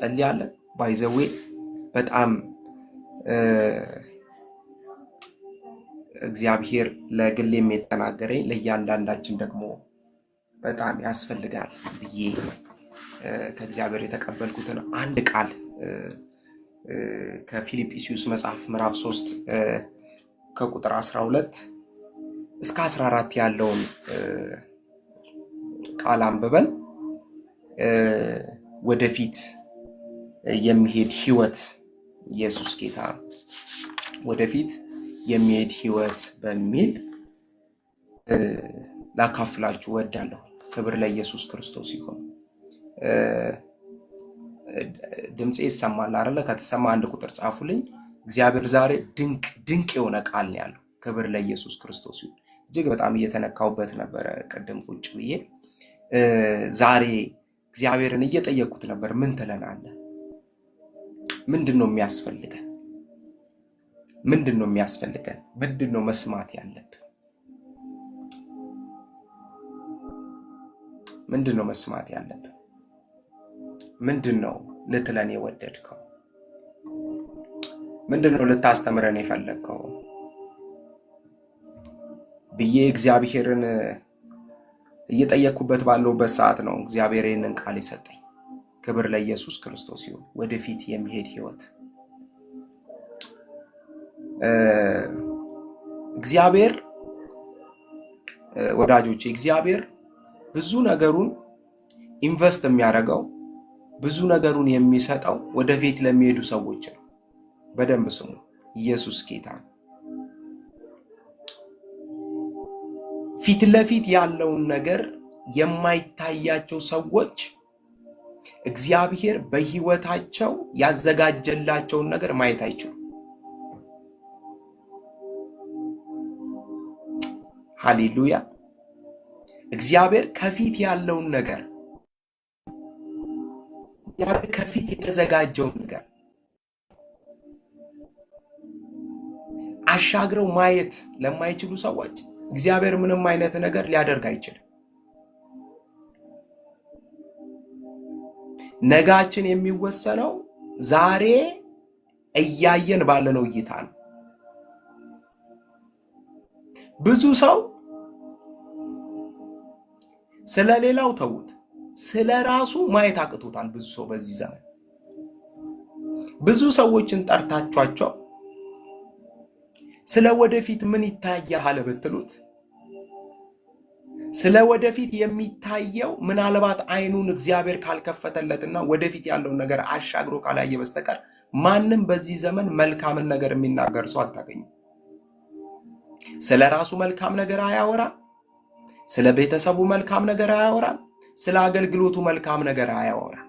እንጸልያለን። ባይዘዌ በጣም እግዚአብሔር ለግሌም የተናገረኝ ለእያንዳንዳችን ደግሞ በጣም ያስፈልጋል ብዬ ከእግዚአብሔር የተቀበልኩትን አንድ ቃል ከፊልጵስዩስ መጽሐፍ ምዕራፍ 3 ከቁጥር 12 እስከ 14 ያለውን ቃል አንብበን ወደፊት የሚሄድ ህይወት ኢየሱስ ጌታ ወደፊት የሚሄድ ህይወት በሚል ላካፍላችሁ ወዳለሁ። ክብር ለኢየሱስ ክርስቶስ ይሁን። ድምጼ ይሰማል አይደል? ከተሰማ አንድ ቁጥር ጻፉልኝ። እግዚአብሔር ዛሬ ድንቅ የሆነ ቃል ነው ያለው። ክብር ለኢየሱስ ክርስቶስ ይሁን። እጅግ በጣም እየተነካውበት ነበረ ቅድም ቁጭ ብዬ። ዛሬ እግዚአብሔርን እየጠየቅኩት ነበር። ምን ትለናለህ? ምንድነው የሚያስፈልገን? ምንድነው መስማት ያለብን? ምንድነው መስማት ያለብን? ምንድነው ልትለን የወደድከው? ምንድነው ልታስተምረን የፈለግከው ብዬ እግዚአብሔርን እየጠየቅኩበት ባለውበት ሰዓት ነው እግዚአብሔር ይህንን ቃል የሰጠኝ። ክብር ለኢየሱስ ክርስቶስ ይሁን። ወደፊት የሚሄድ ህይወት እግዚአብሔር ወዳጆቼ፣ እግዚአብሔር ብዙ ነገሩን ኢንቨስት የሚያደርገው ብዙ ነገሩን የሚሰጠው ወደፊት ለሚሄዱ ሰዎች ነው። በደንብ ስሙ። ኢየሱስ ጌታ። ፊት ለፊት ያለውን ነገር የማይታያቸው ሰዎች እግዚአብሔር በህይወታቸው ያዘጋጀላቸውን ነገር ማየት አይችሉም። ሃሌሉያ። እግዚአብሔር ከፊት ያለውን ነገር ከፊት የተዘጋጀውን ነገር አሻግረው ማየት ለማይችሉ ሰዎች እግዚአብሔር ምንም አይነት ነገር ሊያደርግ አይችልም። ነጋችን የሚወሰነው ዛሬ እያየን ባለነው እይታ ነው። ብዙ ሰው ስለሌላው ተውት፣ ስለራሱ ማየት አቅቶታል። ብዙ ሰው በዚህ ዘመን ብዙ ሰዎችን ጠርታቿቸው ስለ ወደፊት ምን ይታያል ብትሉት ስለ ወደፊት የሚታየው ምናልባት አይኑን እግዚአብሔር ካልከፈተለትና ወደፊት ያለውን ነገር አሻግሮ ካላየ በስተቀር ማንም በዚህ ዘመን መልካምን ነገር የሚናገር ሰው አታገኙም። ስለ ራሱ መልካም ነገር አያወራም። ስለ ቤተሰቡ መልካም ነገር አያወራም። ስለ አገልግሎቱ መልካም ነገር አያወራም።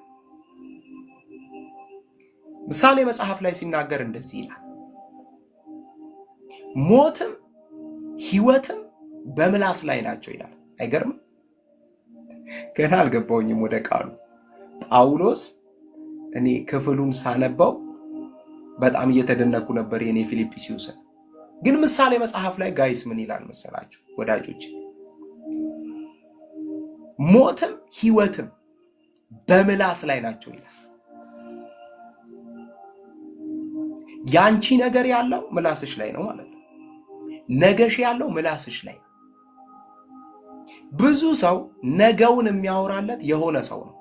ምሳሌ መጽሐፍ ላይ ሲናገር እንደዚህ ይላል፣ ሞትም ህይወትም በምላስ ላይ ናቸው ይላል። አይገርም? ገና አልገባውኝም ወደ ቃሉ። ጳውሎስ እኔ ክፍሉን ሳነበው በጣም እየተደነቁ ነበር የኔ ፊልጵስዩስን። ግን ምሳሌ መጽሐፍ ላይ ጋይስ ምን ይላል መሰላችሁ ወዳጆች? ሞትም ህይወትም በምላስ ላይ ናቸው ይላል። ያንቺ ነገር ያለው ምላስሽ ላይ ነው ማለት ነው። ነገሽ ያለው ምላስሽ ላይ ነው። ብዙ ሰው ነገውን የሚያወራለት የሆነ ሰው ነው።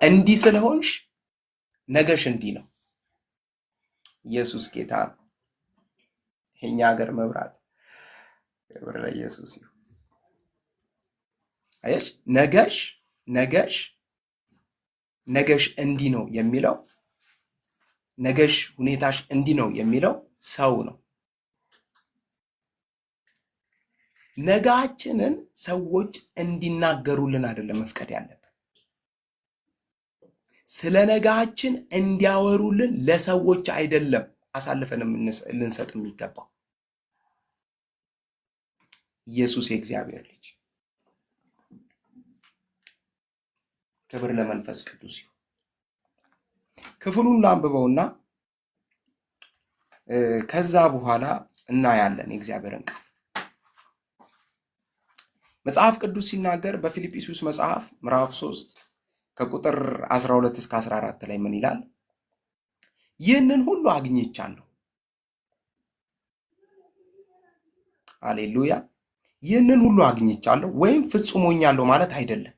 እንዲህ ስለሆንሽ ነገሽ እንዲህ ነው። ኢየሱስ ጌታ። የኛ ሀገር መብራት ክብር ለኢየሱስ ይሁን። አየሽ፣ ነገሽ እንዲህ ነው የሚለው፣ ነገሽ ሁኔታሽ እንዲህ ነው የሚለው ሰው ነው። ነጋችንን ሰዎች እንዲናገሩልን አይደለም መፍቀድ ያለብን። ስለ ነጋችን እንዲያወሩልን ለሰዎች አይደለም አሳልፈን ልንሰጥ የሚገባው። ኢየሱስ የእግዚአብሔር ልጅ። ክብር ለመንፈስ ቅዱስ ይሁን። ክፍሉን ላንብበውና ከዛ በኋላ እናያለን የእግዚአብሔርን ቃል። መጽሐፍ ቅዱስ ሲናገር በፊልጵስዩስ መጽሐፍ ምዕራፍ 3 ከቁጥር 12 እስከ 14 ላይ ምን ይላል? ይህንን ሁሉ አግኝቻለሁ። ሃሌሉያ! ይህንን ሁሉ አግኝቻለሁ ወይም ፍጹም ሆኛለሁ ማለት አይደለም።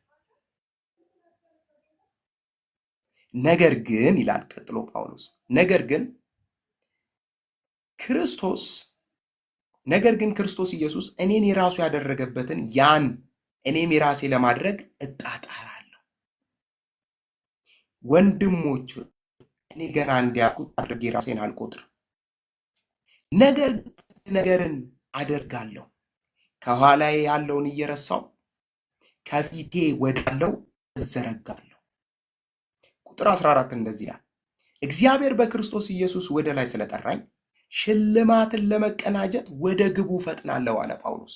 ነገር ግን ይላል ቀጥሎ ጳውሎስ፣ ነገር ግን ክርስቶስ ኢየሱስ እኔን የራሱ ያደረገበትን ያን እኔም የራሴ ለማድረግ እጣጣራለሁ። ወንድሞች እኔ ገና እንዲያውቁት አድርጌ ራሴን አልቆጥርም። ነገር ነገርን አደርጋለሁ፣ ከኋላዬ ያለውን እየረሳው ከፊቴ ወዳለው እዘረጋለሁ። ቁጥር 14 እንደዚህ ይላል፣ እግዚአብሔር በክርስቶስ ኢየሱስ ወደ ላይ ስለጠራኝ ሽልማትን ለመቀናጀት ወደ ግቡ ፈጥናለሁ አለ ጳውሎስ።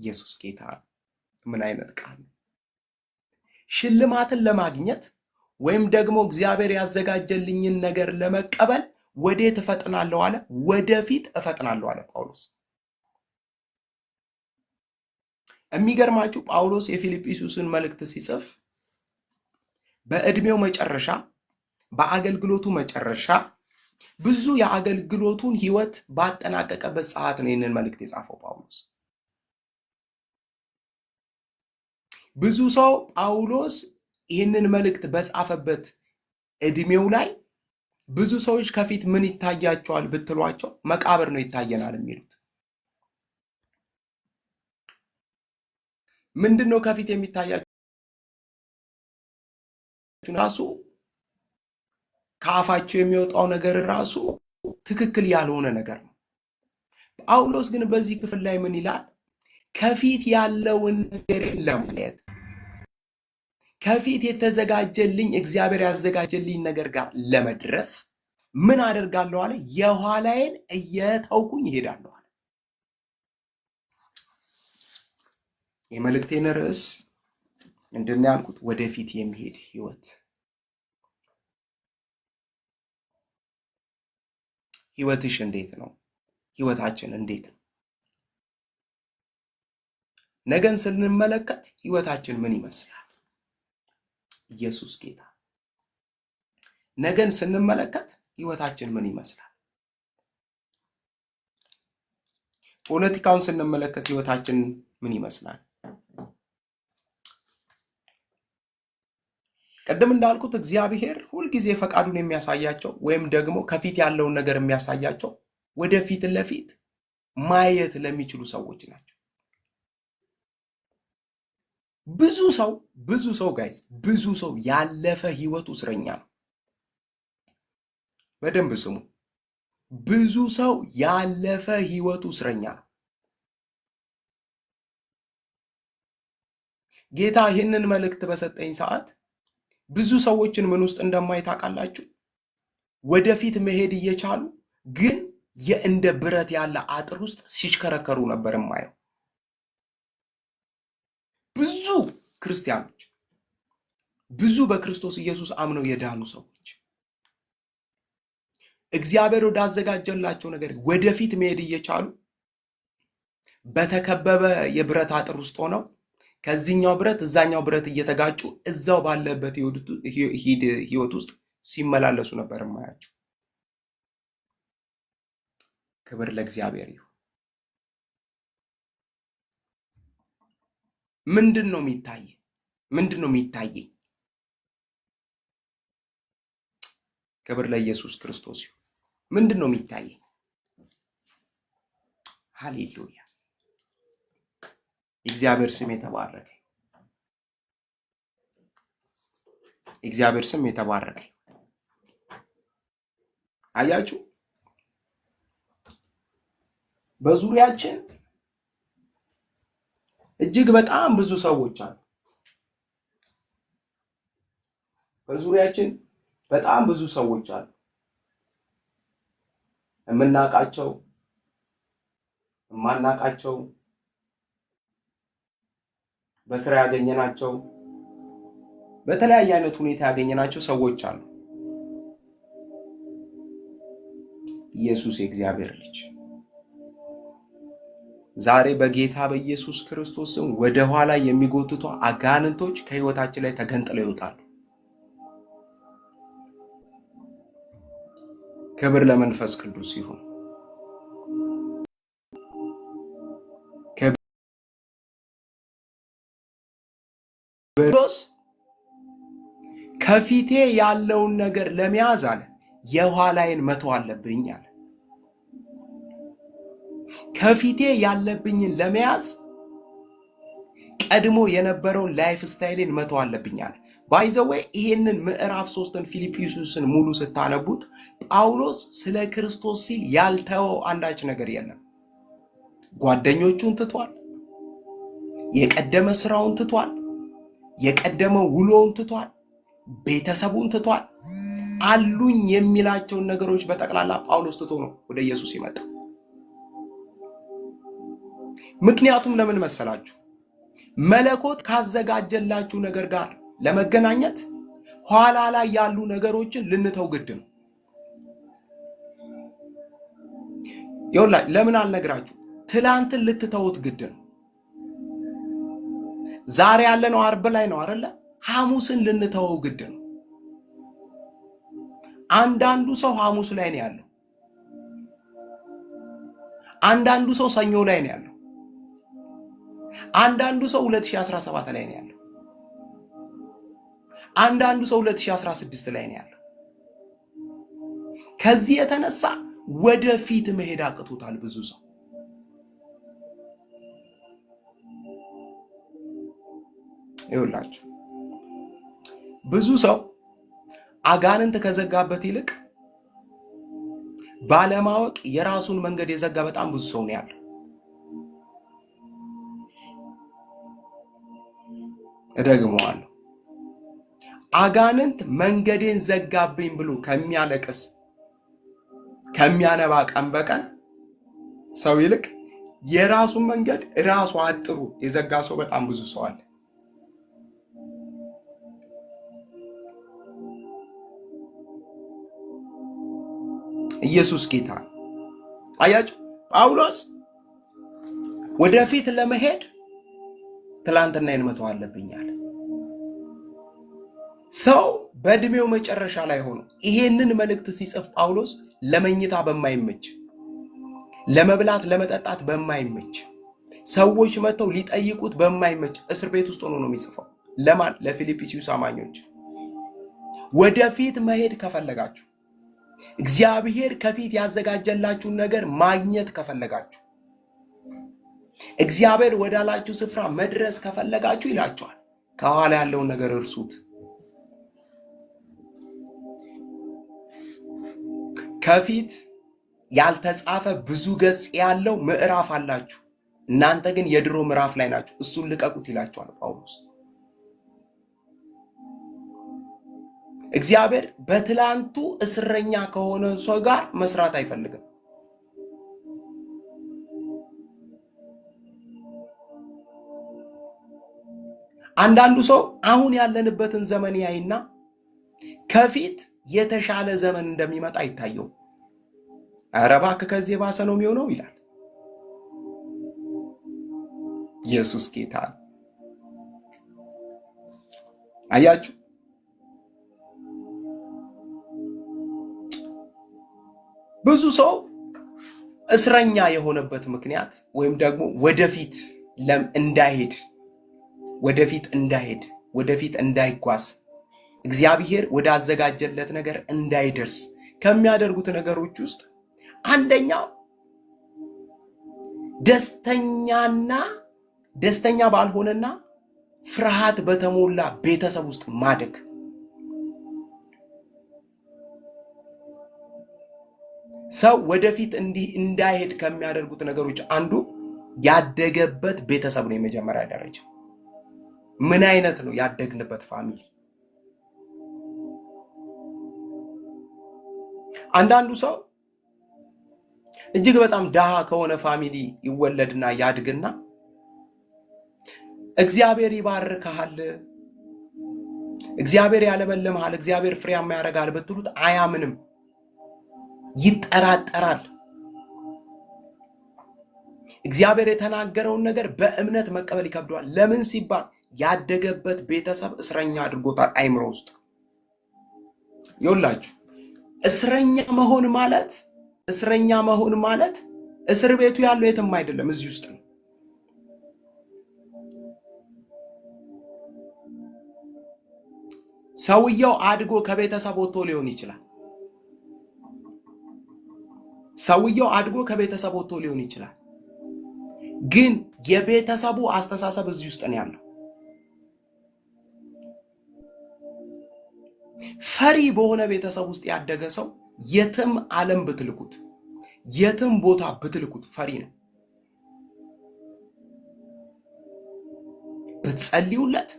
ኢየሱስ ጌታ! ምን አይነት ቃል! ሽልማትን ለማግኘት ወይም ደግሞ እግዚአብሔር ያዘጋጀልኝን ነገር ለመቀበል ወዴት እፈጥናለሁ አለ? ወደፊት እፈጥናለሁ አለ ጳውሎስ። የሚገርማችሁ ጳውሎስ የፊልጵስዩስን መልእክት ሲጽፍ በዕድሜው መጨረሻ፣ በአገልግሎቱ መጨረሻ ብዙ የአገልግሎቱን ህይወት ባጠናቀቀበት ሰዓት ነው ይህንን መልእክት የጻፈው ጳውሎስ። ብዙ ሰው ጳውሎስ ይህንን መልእክት በጻፈበት ዕድሜው ላይ ብዙ ሰዎች ከፊት ምን ይታያቸዋል ብትሏቸው መቃብር ነው ይታየናል የሚሉት። ምንድነው ከፊት የሚታያቸው? ራሱ ከአፋቸው የሚወጣው ነገር ራሱ ትክክል ያልሆነ ነገር ነው። ጳውሎስ ግን በዚህ ክፍል ላይ ምን ይላል? ከፊት ያለውን ነገር ለማየት ከፊት የተዘጋጀልኝ እግዚአብሔር ያዘጋጀልኝ ነገር ጋር ለመድረስ ምን አደርጋለሁ አለ? የኋላዬን እየተውኩኝ እሄዳለሁ አለ። የመልእክቴን ርዕስ ምንድን ነው ያልኩት? ወደፊት የሚሄድ ህይወት። ህይወትሽ እንዴት ነው? ህይወታችን እንዴት ነው? ነገን ስንመለከት ህይወታችን ምን ይመስላል? ኢየሱስ ጌታ! ነገን ስንመለከት ህይወታችን ምን ይመስላል? ፖለቲካውን ስንመለከት ህይወታችን ምን ይመስላል? ቀደም እንዳልኩት እግዚአብሔር ሁልጊዜ ፈቃዱን የሚያሳያቸው ወይም ደግሞ ከፊት ያለውን ነገር የሚያሳያቸው ወደፊት ለፊት ማየት ለሚችሉ ሰዎች ናቸው። ብዙ ሰው ጋይዝ፣ ብዙ ሰው ያለፈ ህይወቱ እስረኛ ነው። በደንብ ስሙ። ብዙ ሰው ያለፈ ህይወቱ እስረኛ ነው። ጌታ ይህንን መልእክት በሰጠኝ ሰዓት ብዙ ሰዎችን ምን ውስጥ እንደማይ ታውቃላችሁ? ወደፊት መሄድ እየቻሉ ግን የእንደ ብረት ያለ አጥር ውስጥ ሲሽከረከሩ ነበር የማየው። ብዙ ክርስቲያኖች፣ ብዙ በክርስቶስ ኢየሱስ አምነው የዳኑ ሰዎች እግዚአብሔር ወዳዘጋጀላቸው ነገር ወደፊት መሄድ እየቻሉ በተከበበ የብረት አጥር ውስጥ ሆነው ከዚህኛው ብረት እዛኛው ብረት እየተጋጩ እዛው ባለበት ህይወት ውስጥ ሲመላለሱ ነበር የማያቸው። ክብር ለእግዚአብሔር ይሁን። ምንድን ነው የሚታየኝ? ክብር ለኢየሱስ ክርስቶስ ይሁን። ምንድን ነው የሚታየኝ? ሃሌሉያ! እግዚአብሔር ስም የተባረከ፣ እግዚአብሔር ስም የተባረከ። አያችሁ፣ በዙሪያችን እጅግ በጣም ብዙ ሰዎች አሉ። በዙሪያችን በጣም ብዙ ሰዎች አሉ። የምናውቃቸው፣ የማናውቃቸው፣ በስራ ያገኘናቸው፣ በተለያየ አይነት ሁኔታ ያገኘናቸው ሰዎች አሉ። ኢየሱስ የእግዚአብሔር ልጅ ዛሬ በጌታ በኢየሱስ ክርስቶስ ስም ወደ ኋላ የሚጎትቱ አጋንንቶች ከህይወታችን ላይ ተገንጥለው ይወጣሉ። ክብር ለመንፈስ ቅዱስ ይሁን። ጴጥሮስ ከፊቴ ያለውን ነገር ለመያዝ አለ የኋላዬን መተው አለብኝ አለ። ከፊቴ ያለብኝን ለመያዝ ቀድሞ የነበረውን ላይፍ ስታይልን መተው አለብኝ አለ። ባይዘዌ ይሄንን ምዕራፍ 3ን ፊልጵስዩስን ሙሉ ስታነቡት ጳውሎስ ስለ ክርስቶስ ሲል ያልተወው አንዳች ነገር የለም። ጓደኞቹን ትቷል፣ የቀደመ ስራውን ትቷል፣ የቀደመ ውሎውን ትቷል፣ ቤተሰቡን ትቷል። አሉኝ የሚላቸውን ነገሮች በጠቅላላ ጳውሎስ ትቶ ነው ወደ ኢየሱስ ይመጣ። ምክንያቱም ለምን መሰላችሁ? መለኮት ካዘጋጀላችሁ ነገር ጋር ለመገናኘት ኋላ ላይ ያሉ ነገሮችን ልንተው ግድ ነው። ይኸውላችሁ ለምን አልነግራችሁ? ትላንትን ልትተውት ግድ ነው። ዛሬ ያለነው አርብ ላይ ነው አይደለ? ሐሙስን ልንተወው ግድ ነው። አንዳንዱ ሰው ሐሙስ ላይ ነው ያለው። አንዳንዱ ሰው ሰኞ ላይ ነው ያለው። አንዳንዱ ሰው 2017 ላይ ነው ያለው። አንዳንዱ ሰው 2016 ላይ ነው ያለው። ከዚህ የተነሳ ወደፊት መሄድ አቅቶታል ብዙ ሰው። ይኸውላችሁ ብዙ ሰው አጋንንት ከዘጋበት ይልቅ ባለማወቅ የራሱን መንገድ የዘጋ በጣም ብዙ ሰው ነው ያለው። እደግመዋለሁ። አጋንንት መንገዴን ዘጋብኝ ብሎ ከሚያለቅስ ከሚያነባ ቀን በቀን ሰው ይልቅ የራሱን መንገድ ራሱ አጥሩ የዘጋ ሰው በጣም ብዙ ሰው አለ። ኢየሱስ ጌታ። አያችሁ ጳውሎስ ወደፊት ለመሄድ ትላንትናዬን መተው አለብኝ አለ። ሰው በእድሜው መጨረሻ ላይ ሆኖ ይሄንን መልእክት ሲጽፍ ጳውሎስ ለመኝታ በማይመች፣ ለመብላት ለመጠጣት በማይመች፣ ሰዎች መተው ሊጠይቁት በማይመች እስር ቤት ውስጥ ሆኖ ነው የሚጽፈው። ለማን? ለፊልጵስዩስ አማኞች። ወደፊት መሄድ ከፈለጋችሁ፣ እግዚአብሔር ከፊት ያዘጋጀላችሁን ነገር ማግኘት ከፈለጋችሁ፣ እግዚአብሔር ወዳላችሁ ስፍራ መድረስ ከፈለጋችሁ ይላችኋል፣ ከኋላ ያለውን ነገር እርሱት። ከፊት ያልተጻፈ ብዙ ገጽ ያለው ምዕራፍ አላችሁ፣ እናንተ ግን የድሮ ምዕራፍ ላይ ናችሁ፣ እሱን ልቀቁት ይላችኋል ጳውሎስ። እግዚአብሔር በትላንቱ እስረኛ ከሆነ ሰው ጋር መስራት አይፈልግም። አንዳንዱ ሰው አሁን ያለንበትን ዘመን ያይና ከፊት የተሻለ ዘመን እንደሚመጣ ይታየው። ኧረ እባክህ ከዚህ የባሰ ነው የሚሆነው ይላል። ኢየሱስ ጌታ። አያችሁ ብዙ ሰው እስረኛ የሆነበት ምክንያት ወይም ደግሞ ወደፊት ወደፊት እንዳይጓዝ እግዚአብሔር ወዳዘጋጀለት ነገር እንዳይደርስ ከሚያደርጉት ነገሮች ውስጥ አንደኛው ደስተኛ ባልሆነና ፍርሃት በተሞላ ቤተሰብ ውስጥ ማደግ። ሰው ወደፊት እንዳይሄድ ከሚያደርጉት ነገሮች አንዱ ያደገበት ቤተሰብ ነው። የመጀመሪያ ደረጃ ምን አይነት ነው ያደግንበት ፋሚሊ? አንዳንዱ ሰው እጅግ በጣም ድሃ ከሆነ ፋሚሊ ይወለድና ያድግና እግዚአብሔር ይባርካል፣ እግዚአብሔር ያለመልምሃል፣ እግዚአብሔር ፍሬያማ ያደርጋል ብትሉት አያምንም፣ ይጠራጠራል። እግዚአብሔር የተናገረውን ነገር በእምነት መቀበል ይከብደዋል። ለምን ሲባል ያደገበት ቤተሰብ እስረኛ አድርጎታል አይምሮ ውስጥ። ይኸውላችሁ እስረኛ መሆን ማለት እስር ቤቱ ያለው የትም አይደለም፣ እዚህ ውስጥ ነው። ሰውየው አድጎ ከቤተሰብ ወጥቶ ሊሆን ይችላል። ግን የቤተሰቡ አስተሳሰብ እዚህ ውስጥ ነው ያለው። ፈሪ በሆነ ቤተሰብ ውስጥ ያደገ ሰው የትም ዓለም ብትልኩት፣ የትም ቦታ ብትልኩት ፈሪ ነው። ብትጸልዩለት፣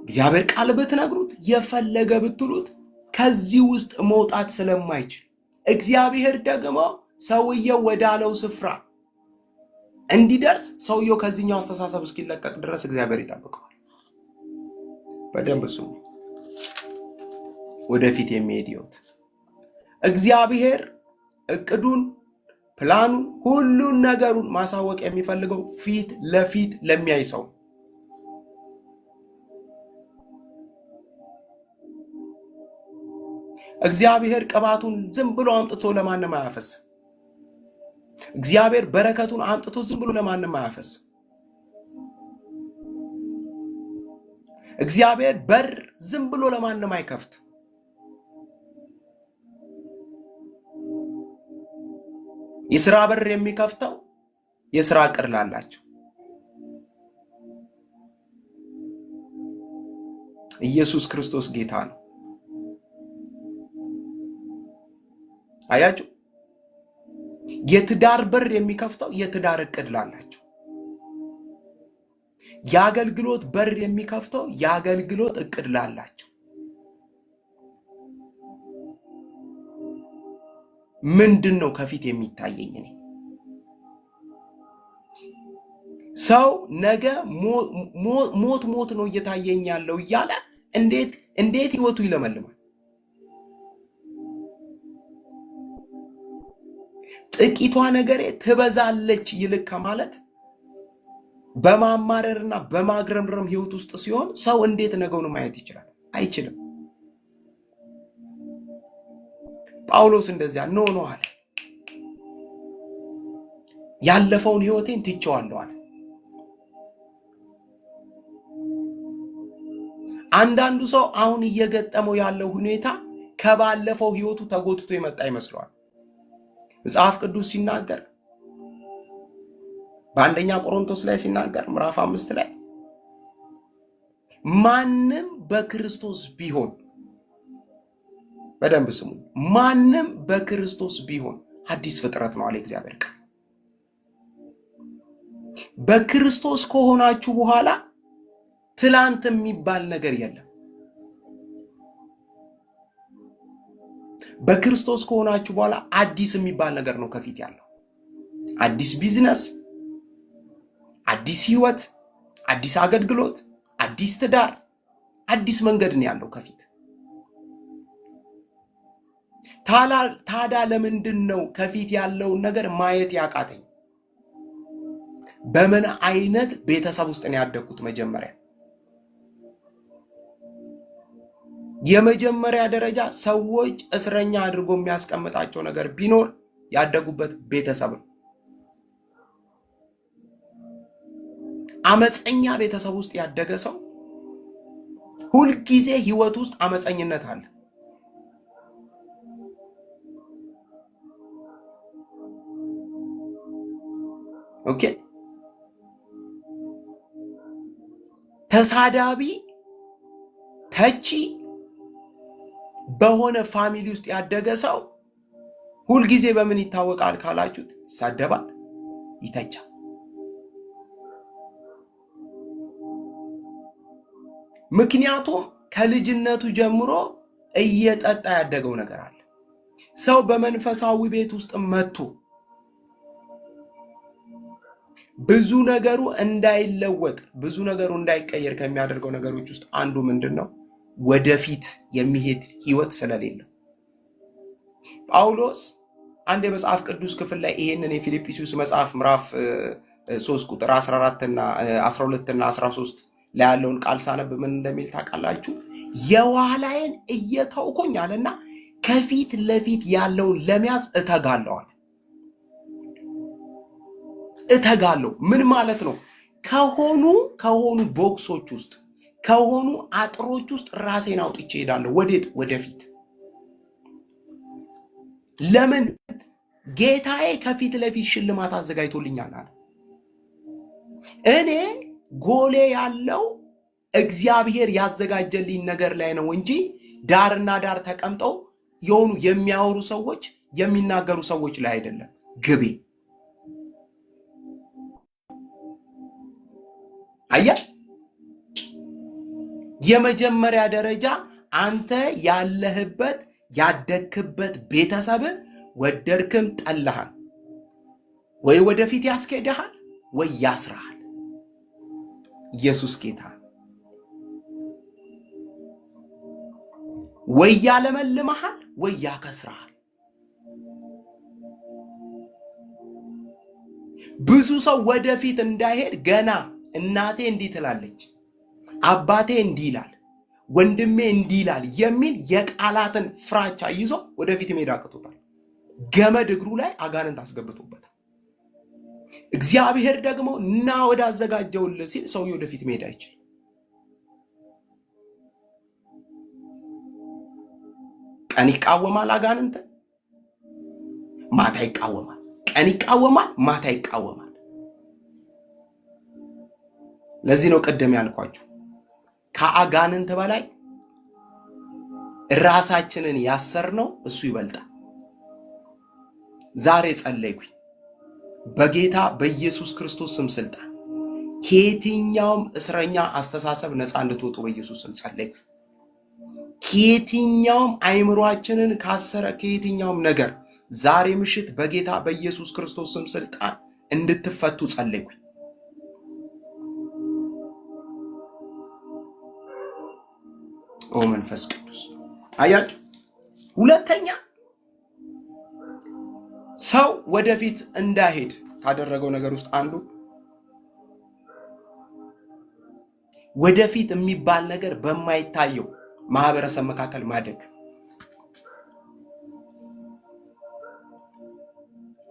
እግዚአብሔር ቃል ብትነግሩት፣ የፈለገ ብትሉት ከዚህ ውስጥ መውጣት ስለማይችል እግዚአብሔር ደግሞ ሰውየው ወዳለው ስፍራ እንዲደርስ ሰውየው ከዚህኛው አስተሳሰብ እስኪለቀቅ ድረስ እግዚአብሔር ይጠብቀዋል። በደንብ ስሙ። ወደፊት የሚሄድ ሕይወት እግዚአብሔር እቅዱን፣ ፕላኑን፣ ሁሉን ነገሩን ማሳወቅ የሚፈልገው ፊት ለፊት ለሚያይ ሰው። እግዚአብሔር ቅባቱን ዝም ብሎ አምጥቶ ለማንም አያፈስም። እግዚአብሔር በረከቱን አምጥቶ ዝም ብሎ ለማንም አያፈስም። እግዚአብሔር በር ዝም ብሎ ለማንም አይከፍት። የሥራ በር የሚከፍተው የሥራ ዕቅድ ላላቸው። ኢየሱስ ክርስቶስ ጌታ ነው። አያችሁ? የትዳር በር የሚከፍተው የትዳር ዕቅድ ላላቸው። የአገልግሎት በር የሚከፍተው የአገልግሎት ዕቅድ ላላቸው። ምንድን ነው ከፊት የሚታየኝ? እኔ ሰው ነገ ሞት ነው እየታየኝ ያለው እያለ እንዴት ህይወቱ ይለመልማል? ጥቂቷ ነገሬ ትበዛለች ይልቅ ከማለት በማማረርና በማግረምረም ህይወት ውስጥ ሲሆን ሰው እንዴት ነገውን ማየት ይችላል? አይችልም። ጳውሎስ እንደዚያ ኖ አለ። ያለፈውን ህይወቴን ትቼዋለሁ አለ። አንዳንዱ ሰው አሁን እየገጠመው ያለው ሁኔታ ከባለፈው ህይወቱ ተጎትቶ የመጣ ይመስለዋል። መጽሐፍ ቅዱስ ሲናገር በአንደኛ ቆሮንቶስ ላይ ሲናገር ምዕራፍ 5 ላይ ማንም በክርስቶስ ቢሆን፣ በደንብ ስሙ፣ ማንም በክርስቶስ ቢሆን አዲስ ፍጥረት ነው አለ እግዚአብሔር ቃል። በክርስቶስ ከሆናችሁ በኋላ ትላንት የሚባል ነገር የለም። በክርስቶስ ከሆናችሁ በኋላ አዲስ የሚባል ነገር ነው ከፊት ያለው። አዲስ ቢዝነስ፣ አዲስ ህይወት፣ አዲስ አገልግሎት፣ አዲስ ትዳር፣ አዲስ መንገድ ነው ያለው ከፊት። ታዲያ ለምንድን ነው ከፊት ያለውን ነገር ማየት ያቃተኝ? በምን አይነት ቤተሰብ ውስጥ ነው ያደግኩት? የመጀመሪያ ደረጃ ሰዎች እስረኛ አድርጎ የሚያስቀምጣቸው ነገር ቢኖር ያደጉበት ቤተሰብ ነው። አመፀኛ ቤተሰብ ውስጥ ያደገ ሰው ሁልጊዜ ህይወት ውስጥ አመፀኝነት አለ። ኦኬ። ተሳዳቢ፣ ተቺ በሆነ ፋሚሊ ውስጥ ያደገ ሰው ሁልጊዜ በምን ይታወቃል ካላችሁት፣ ይሳደባል፣ ይተቻል። ምክንያቱም ከልጅነቱ ጀምሮ እየጠጣ ያደገው ነገር አለ። ሰው በመንፈሳዊ ቤት ውስጥ መጥቶ ብዙ ነገሩ እንዳይለወጥ፣ ብዙ ነገሩ እንዳይቀየር ከሚያደርገው ነገሮች ውስጥ አንዱ ምንድነው? ወደፊት የሚሄድ ህይወት ስለሌለው። ጳውሎስ አንድ የመጽሐፍ ቅዱስ ክፍል ላይ ይሄንን የፊልጵስዩስ መጽሐፍ ምዕራፍ 3 ቁጥር 14 እና 12 እና 13 ላይ ያለውን ቃል ሳነብ ምን እንደሚል ታውቃላችሁ? የኋላዬን እየተውኩኝ አለና ከፊት ለፊት ያለውን ለመያዝ እተጋለሁ። ምን ማለት ነው? ከሆኑ ቦክሶች ውስጥ ከሆኑ አጥሮች ውስጥ ራሴን አውጥቼ ሄዳለሁ። ወዴት? ወደፊት። ለምን? ጌታዬ ከፊት ለፊት ሽልማት አዘጋጅቶልኛል አለ። እኔ ጎሌ ያለው እግዚአብሔር ያዘጋጀልኝ ነገር ላይ ነው እንጂ ዳርና ዳር ተቀምጠው የሆኑ የሚያወሩ ሰዎች የሚናገሩ ሰዎች ላይ አይደለም ግቤ። አያ የመጀመሪያ ደረጃ አንተ ያለህበት ያደግክበት ቤተሰብ ወደድክም ጠላሃል ወይ ወደፊት ያስኬድሃል ወይ ያስራሃል። ኢየሱስ ጌታ። ወይ ያለመልምሃል ወይ ያከስራሃል። ብዙ ሰው ወደፊት እንዳይሄድ ገና እናቴ እንዲህ ትላለች፣ አባቴ እንዲህ ይላል፣ ወንድሜ እንዲህ ይላል የሚል የቃላትን ፍራቻ ይዞ ወደፊት መሄድ አቅቶታል። ገመድ እግሩ ላይ አጋንንት አስገብቶበታል። እግዚአብሔር ደግሞ እና ወዳዘጋጀውልህ ሲል ሰውዬው ወደፊት መሄድ አይችልም። ቀን ይቃወማል አጋንንት፣ ማታ ይቃወማል። ቀን ይቃወማል፣ ማታ ይቃወማል። ለዚህ ነው ቀደም ያልኳችሁ ከአጋንንት በላይ ራሳችንን ያሰርነው እሱ ይበልጣል። ዛሬ ጸለይኩኝ በጌታ በኢየሱስ ክርስቶስ ስም ስልጣን ከየትኛውም እስረኛ አስተሳሰብ ነፃ እንድትወጡ በኢየሱስ ስም ጸለይኩ። ከየትኛውም አይምሮአችንን ካሰረ ከየትኛውም ነገር ዛሬ ምሽት በጌታ በኢየሱስ ክርስቶስ ስም ስልጣን እንድትፈቱ ጸለይኩ። ኦ መንፈስ ቅዱስ አያችሁ። ሁለተኛ ሰው ወደፊት እንዳይሄድ ካደረገው ነገር ውስጥ አንዱ ወደፊት የሚባል ነገር በማይታየው ማህበረሰብ መካከል ማደግ።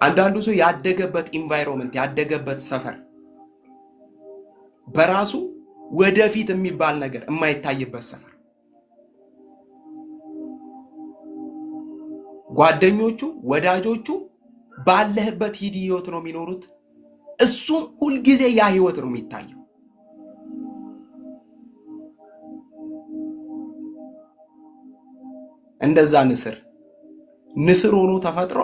አንዳንዱ ሰው ያደገበት ኢንቫይሮንመንት ያደገበት ሰፈር በራሱ ወደፊት የሚባል ነገር የማይታይበት ሰፈር፣ ጓደኞቹ ወዳጆቹ ባለህበት ሂድ ህይወት ነው የሚኖሩት። እሱም ሁልጊዜ ያ ህይወት ነው የሚታየው። እንደዛ ንስር ሆኖ ተፈጥሮ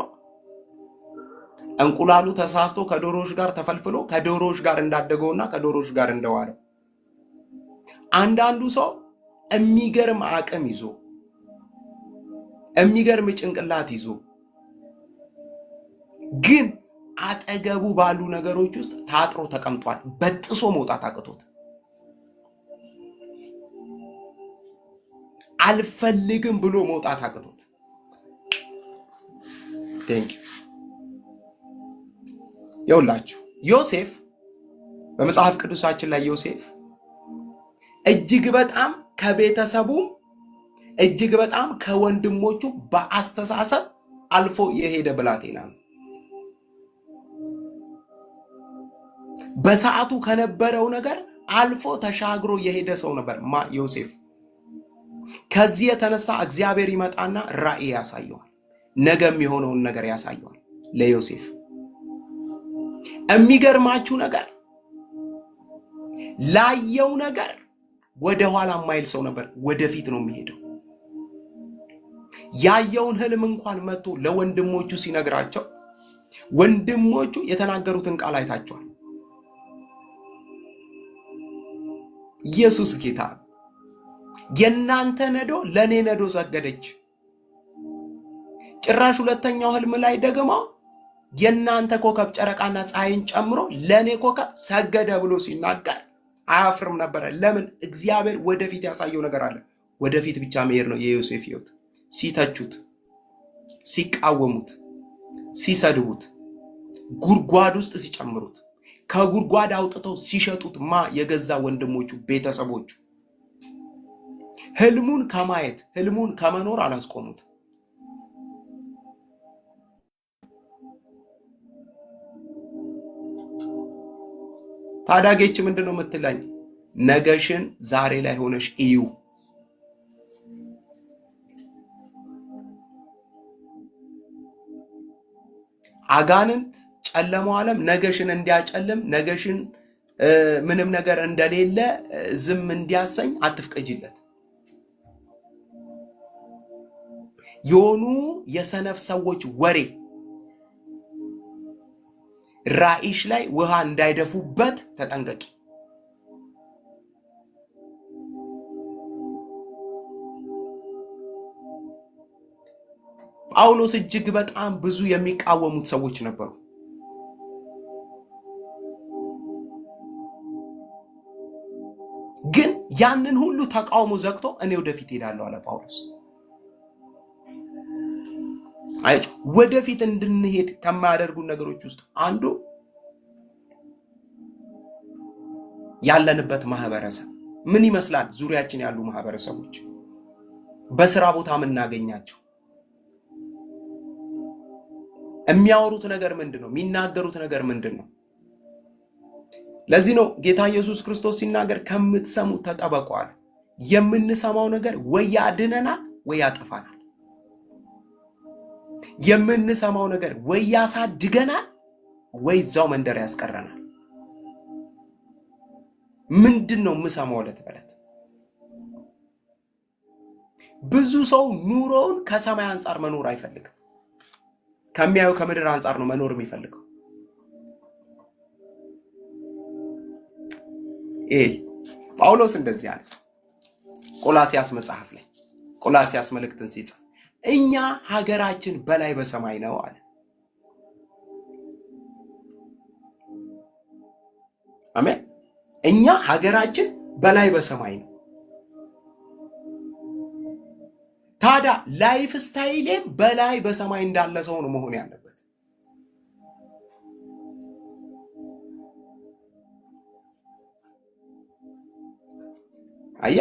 እንቁላሉ ተሳስቶ ከዶሮዎች ጋር ተፈልፍሎ ከዶሮዎች ጋር እንዳደገውና ከዶሮዎች ጋር እንደዋለው። አንዳንዱ ሰው የሚገርም አቅም ይዞ የሚገርም ጭንቅላት ይዞ ግን አጠገቡ ባሉ ነገሮች ውስጥ ታጥሮ ተቀምጧል። በጥሶ መውጣት አቅቶት አልፈልግም ብሎ መውጣት አቅቶት። ይኸውላችሁ ዮሴፍ በመጽሐፍ ቅዱሳችን ላይ ዮሴፍ እጅግ በጣም ከቤተሰቡ እጅግ በጣም ከወንድሞቹ በአስተሳሰብ አልፎ የሄደ ብላቴና ነው። በሰዓቱ ከነበረው ነገር አልፎ ተሻግሮ የሄደ ሰው ነበር ዮሴፍ። ከዚህ የተነሳ እግዚአብሔር ይመጣና ራእይ ያሳየዋል። ነገ የሚሆነውን ነገር ያሳየዋል ለዮሴፍ። የሚገርማችሁ ነገር ላየው ነገር ወደ ኋላ የማይል ሰው ነበር፣ ወደፊት ነው የሚሄደው። ያየውን ህልም እንኳን መጥቶ ለወንድሞቹ ሲነግራቸው ወንድሞቹ የተናገሩትን ቃል አይታቸዋል። ኢየሱስ ጌታ። የናንተ ነዶ ለኔ ነዶ ሰገደች። ጭራሽ ሁለተኛው ህልም ላይ ደግሞ የናንተ ኮከብ ጨረቃና ፀሐይን ጨምሮ ለኔ ኮከብ ሰገደ ብሎ ሲናገር አያፍርም ነበር። ለምን? እግዚአብሔር ወደፊት ያሳየው ነገር አለ። ወደፊት ብቻ መሄድ ነው የዮሴፍ ህይወት። ሲተቹት፣ ሲቃወሙት፣ ሲሰድቡት፣ ጉድጓድ ውስጥ ሲጨምሩት፣ ከጉድጓድ አውጥተው ሲሸጡት የገዛ ወንድሞቹ ቤተሰቦቹ ህልሙን ከማየት ህልሙን ከመኖር አላስቆሙት። ታዳጌች ምንድነው የምትለኝ? ነገሽን ዛሬ ላይ ሆነሽ እዩ። አጋንንት ጨለማው ዓለም ነገሽን እንዲያጨልም ነገሽን ምንም ነገር እንደሌለ ዝም እንዲያሰኝ አትፍቀጂለት። የሆኑ የሰነፍ ሰዎች ወሬ ራእይሽ ላይ ውሃ እንዳይደፉበት ተጠንቀቂ። ጳውሎስ እጅግ በጣም ብዙ የሚቃወሙት ሰዎች ነበሩ። ግን ያንን ሁሉ ተቃውሞ ዘግቶ እኔ ወደፊት ሄዳለሁ አለ ጳውሎስ። አይጭ ወደፊት እንድንሄድ ከማያደርጉ ነገሮች ውስጥ አንዱ ያለንበት ማህበረሰብ ምን ይመስላል? ዙሪያችን ያሉ ማህበረሰቦች፣ በስራ ቦታ የምናገኛቸው የሚያወሩት ነገር ምንድነው? የሚናገሩት ነገር ምንድነው? ለዚህ ነው ጌታ ኢየሱስ ክርስቶስ ሲናገር ከምትሰሙት ተጠበቁ አለ። የምንሰማው ነገር ወይ ያድነናል ወይ ያጠፋናል። የምንሰማው ነገር ወይ ያሳድገናል ወይ እዛው መንደር ያስቀረናል። ምንድነው የምሰማው? ዕለት በዕለት ብዙ ሰው ኑሮውን ከሰማይ አንጻር መኖር አይፈልግም። ከሚያየው ከምድር አንጻር ነው መኖር የሚፈልገው። ጳውሎስ እንደዚህ አለ ቆላስያስ መጽሐፍ ላይ ቆላስያስ መልእክትን ሲጽፍ እኛ ሀገራችን በላይ በሰማይ ነው አለ። አሜን። እኛ ሀገራችን በላይ በሰማይ ነው። ታዲያ ላይፍ ስታይሌም በላይ በሰማይ እንዳለ ሰው ነው መሆን ያለበት። አያ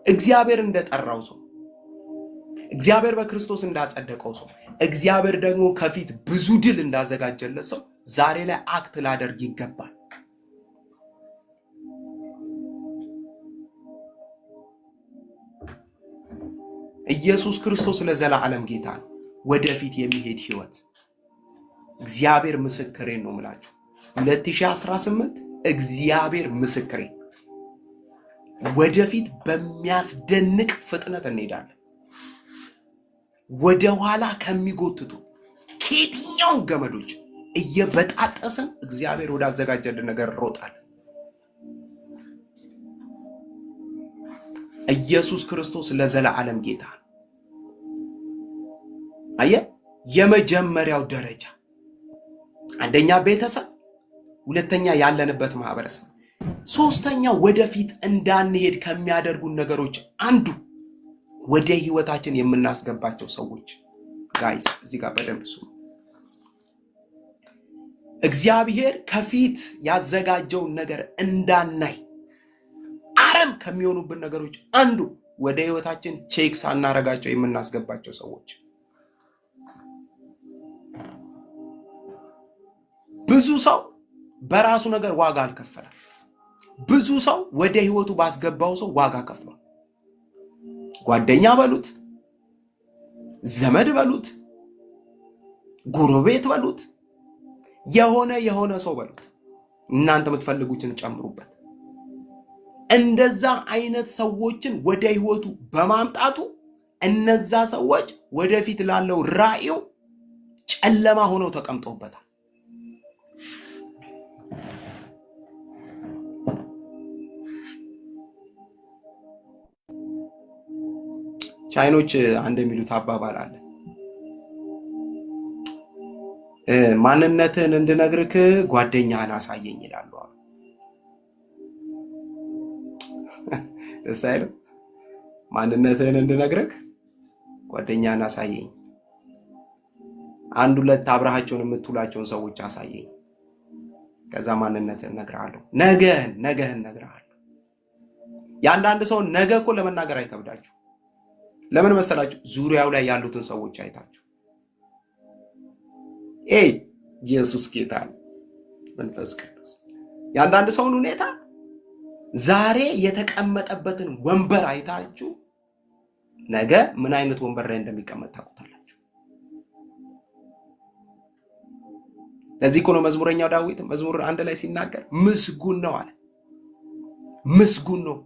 እግዚአብሔር እንደጠራው ሰው፣ እግዚአብሔር በክርስቶስ እንዳጸደቀው ሰው፣ እግዚአብሔር ደግሞ ከፊት ብዙ ድል እንዳዘጋጀለት ሰው ዛሬ ላይ አክት ላደርግ ይገባል። ኢየሱስ ክርስቶስ ለዘላለም ጌታ ነው። ወደፊት የሚሄድ ህይወት እግዚአብሔር ምስክሬ ነው የምላችሁ። 2018 እግዚአብሔር ምስክሬ፣ ወደፊት በሚያስደንቅ ፍጥነት እንሄዳለን። ወደ ኋላ ከሚጎትቱ ከየትኛው ገመዶች እየበጣጠስን እግዚአብሔር ወዳዘጋጀልን ነገር እንሮጣለን። ኢየሱስ ክርስቶስ ለዘላለም ጌታ ነው። አየ የመጀመሪያው ደረጃ አንደኛ ቤተሰብ፣ ሁለተኛ ያለንበት ማህበረሰብ፣ ሶስተኛ ወደፊት እንዳንሄድ ከሚያደርጉን ነገሮች አንዱ ወደ ህይወታችን የምናስገባቸው ሰዎች። ጋይስ እዚህ ጋር በደንብ ስሙ። እግዚአብሔር ከፊት ያዘጋጀውን ነገር እንዳናይ አረም ከሚሆኑብን ነገሮች አንዱ ወደ ህይወታችን ቼክ ሳናረጋቸው የምናስገባቸው ሰዎች። ብዙ ሰው በራሱ ነገር ዋጋ አልከፈለም። ብዙ ሰው ወደ ህይወቱ ባስገባው ሰው ዋጋ ከፍሏል። ጓደኛ በሉት፣ ዘመድ በሉት፣ ጎረቤት በሉት፣ የሆነ ሰው በሉት፣ እናንተ የምትፈልጉትን ጨምሩበት። እንደዛ አይነት ሰዎችን ወደ ህይወቱ በማምጣቱ እነዛ ሰዎች ወደፊት ላለው ራእዩ ጨለማ ሆነው ተቀምጠውበታል። ቻይኖች አንድ የሚሉት አባባል አለ። ማንነትን እንድነግርክ ጓደኛህን አሳየኝ ይላሉ። ደስ አይልም? ማንነትን እንድነግርክ ጓደኛህን አሳየኝ። አንድ ሁለት አብረሃቸውን የምትውላቸውን ሰዎች አሳየኝ። ከዛ ማንነትን እነግርሃለሁ። ነገህን እነግርሃለሁ። የአንዳንድ ሰው ነገ እኮ ለመናገር አይከብዳችሁ። ለምን መሰላችሁ? ዙሪያው ላይ ያሉትን ሰዎች አይታችሁ። ኢየሱስ ጌታ ነው። መንፈስ ቅዱስ የአንዳንድ ሰውን ሁኔታ ዛሬ የተቀመጠበትን ወንበር አይታችሁ ነገ ምን አይነት ወንበር ላይ እንደሚቀመጥ ታውቁታላችሁ። ለዚህ እኮ ነው መዝሙረኛው ዳዊት መዝሙር 1 ላይ ሲናገር ምስጉን ነው አለ። ምስጉን ነው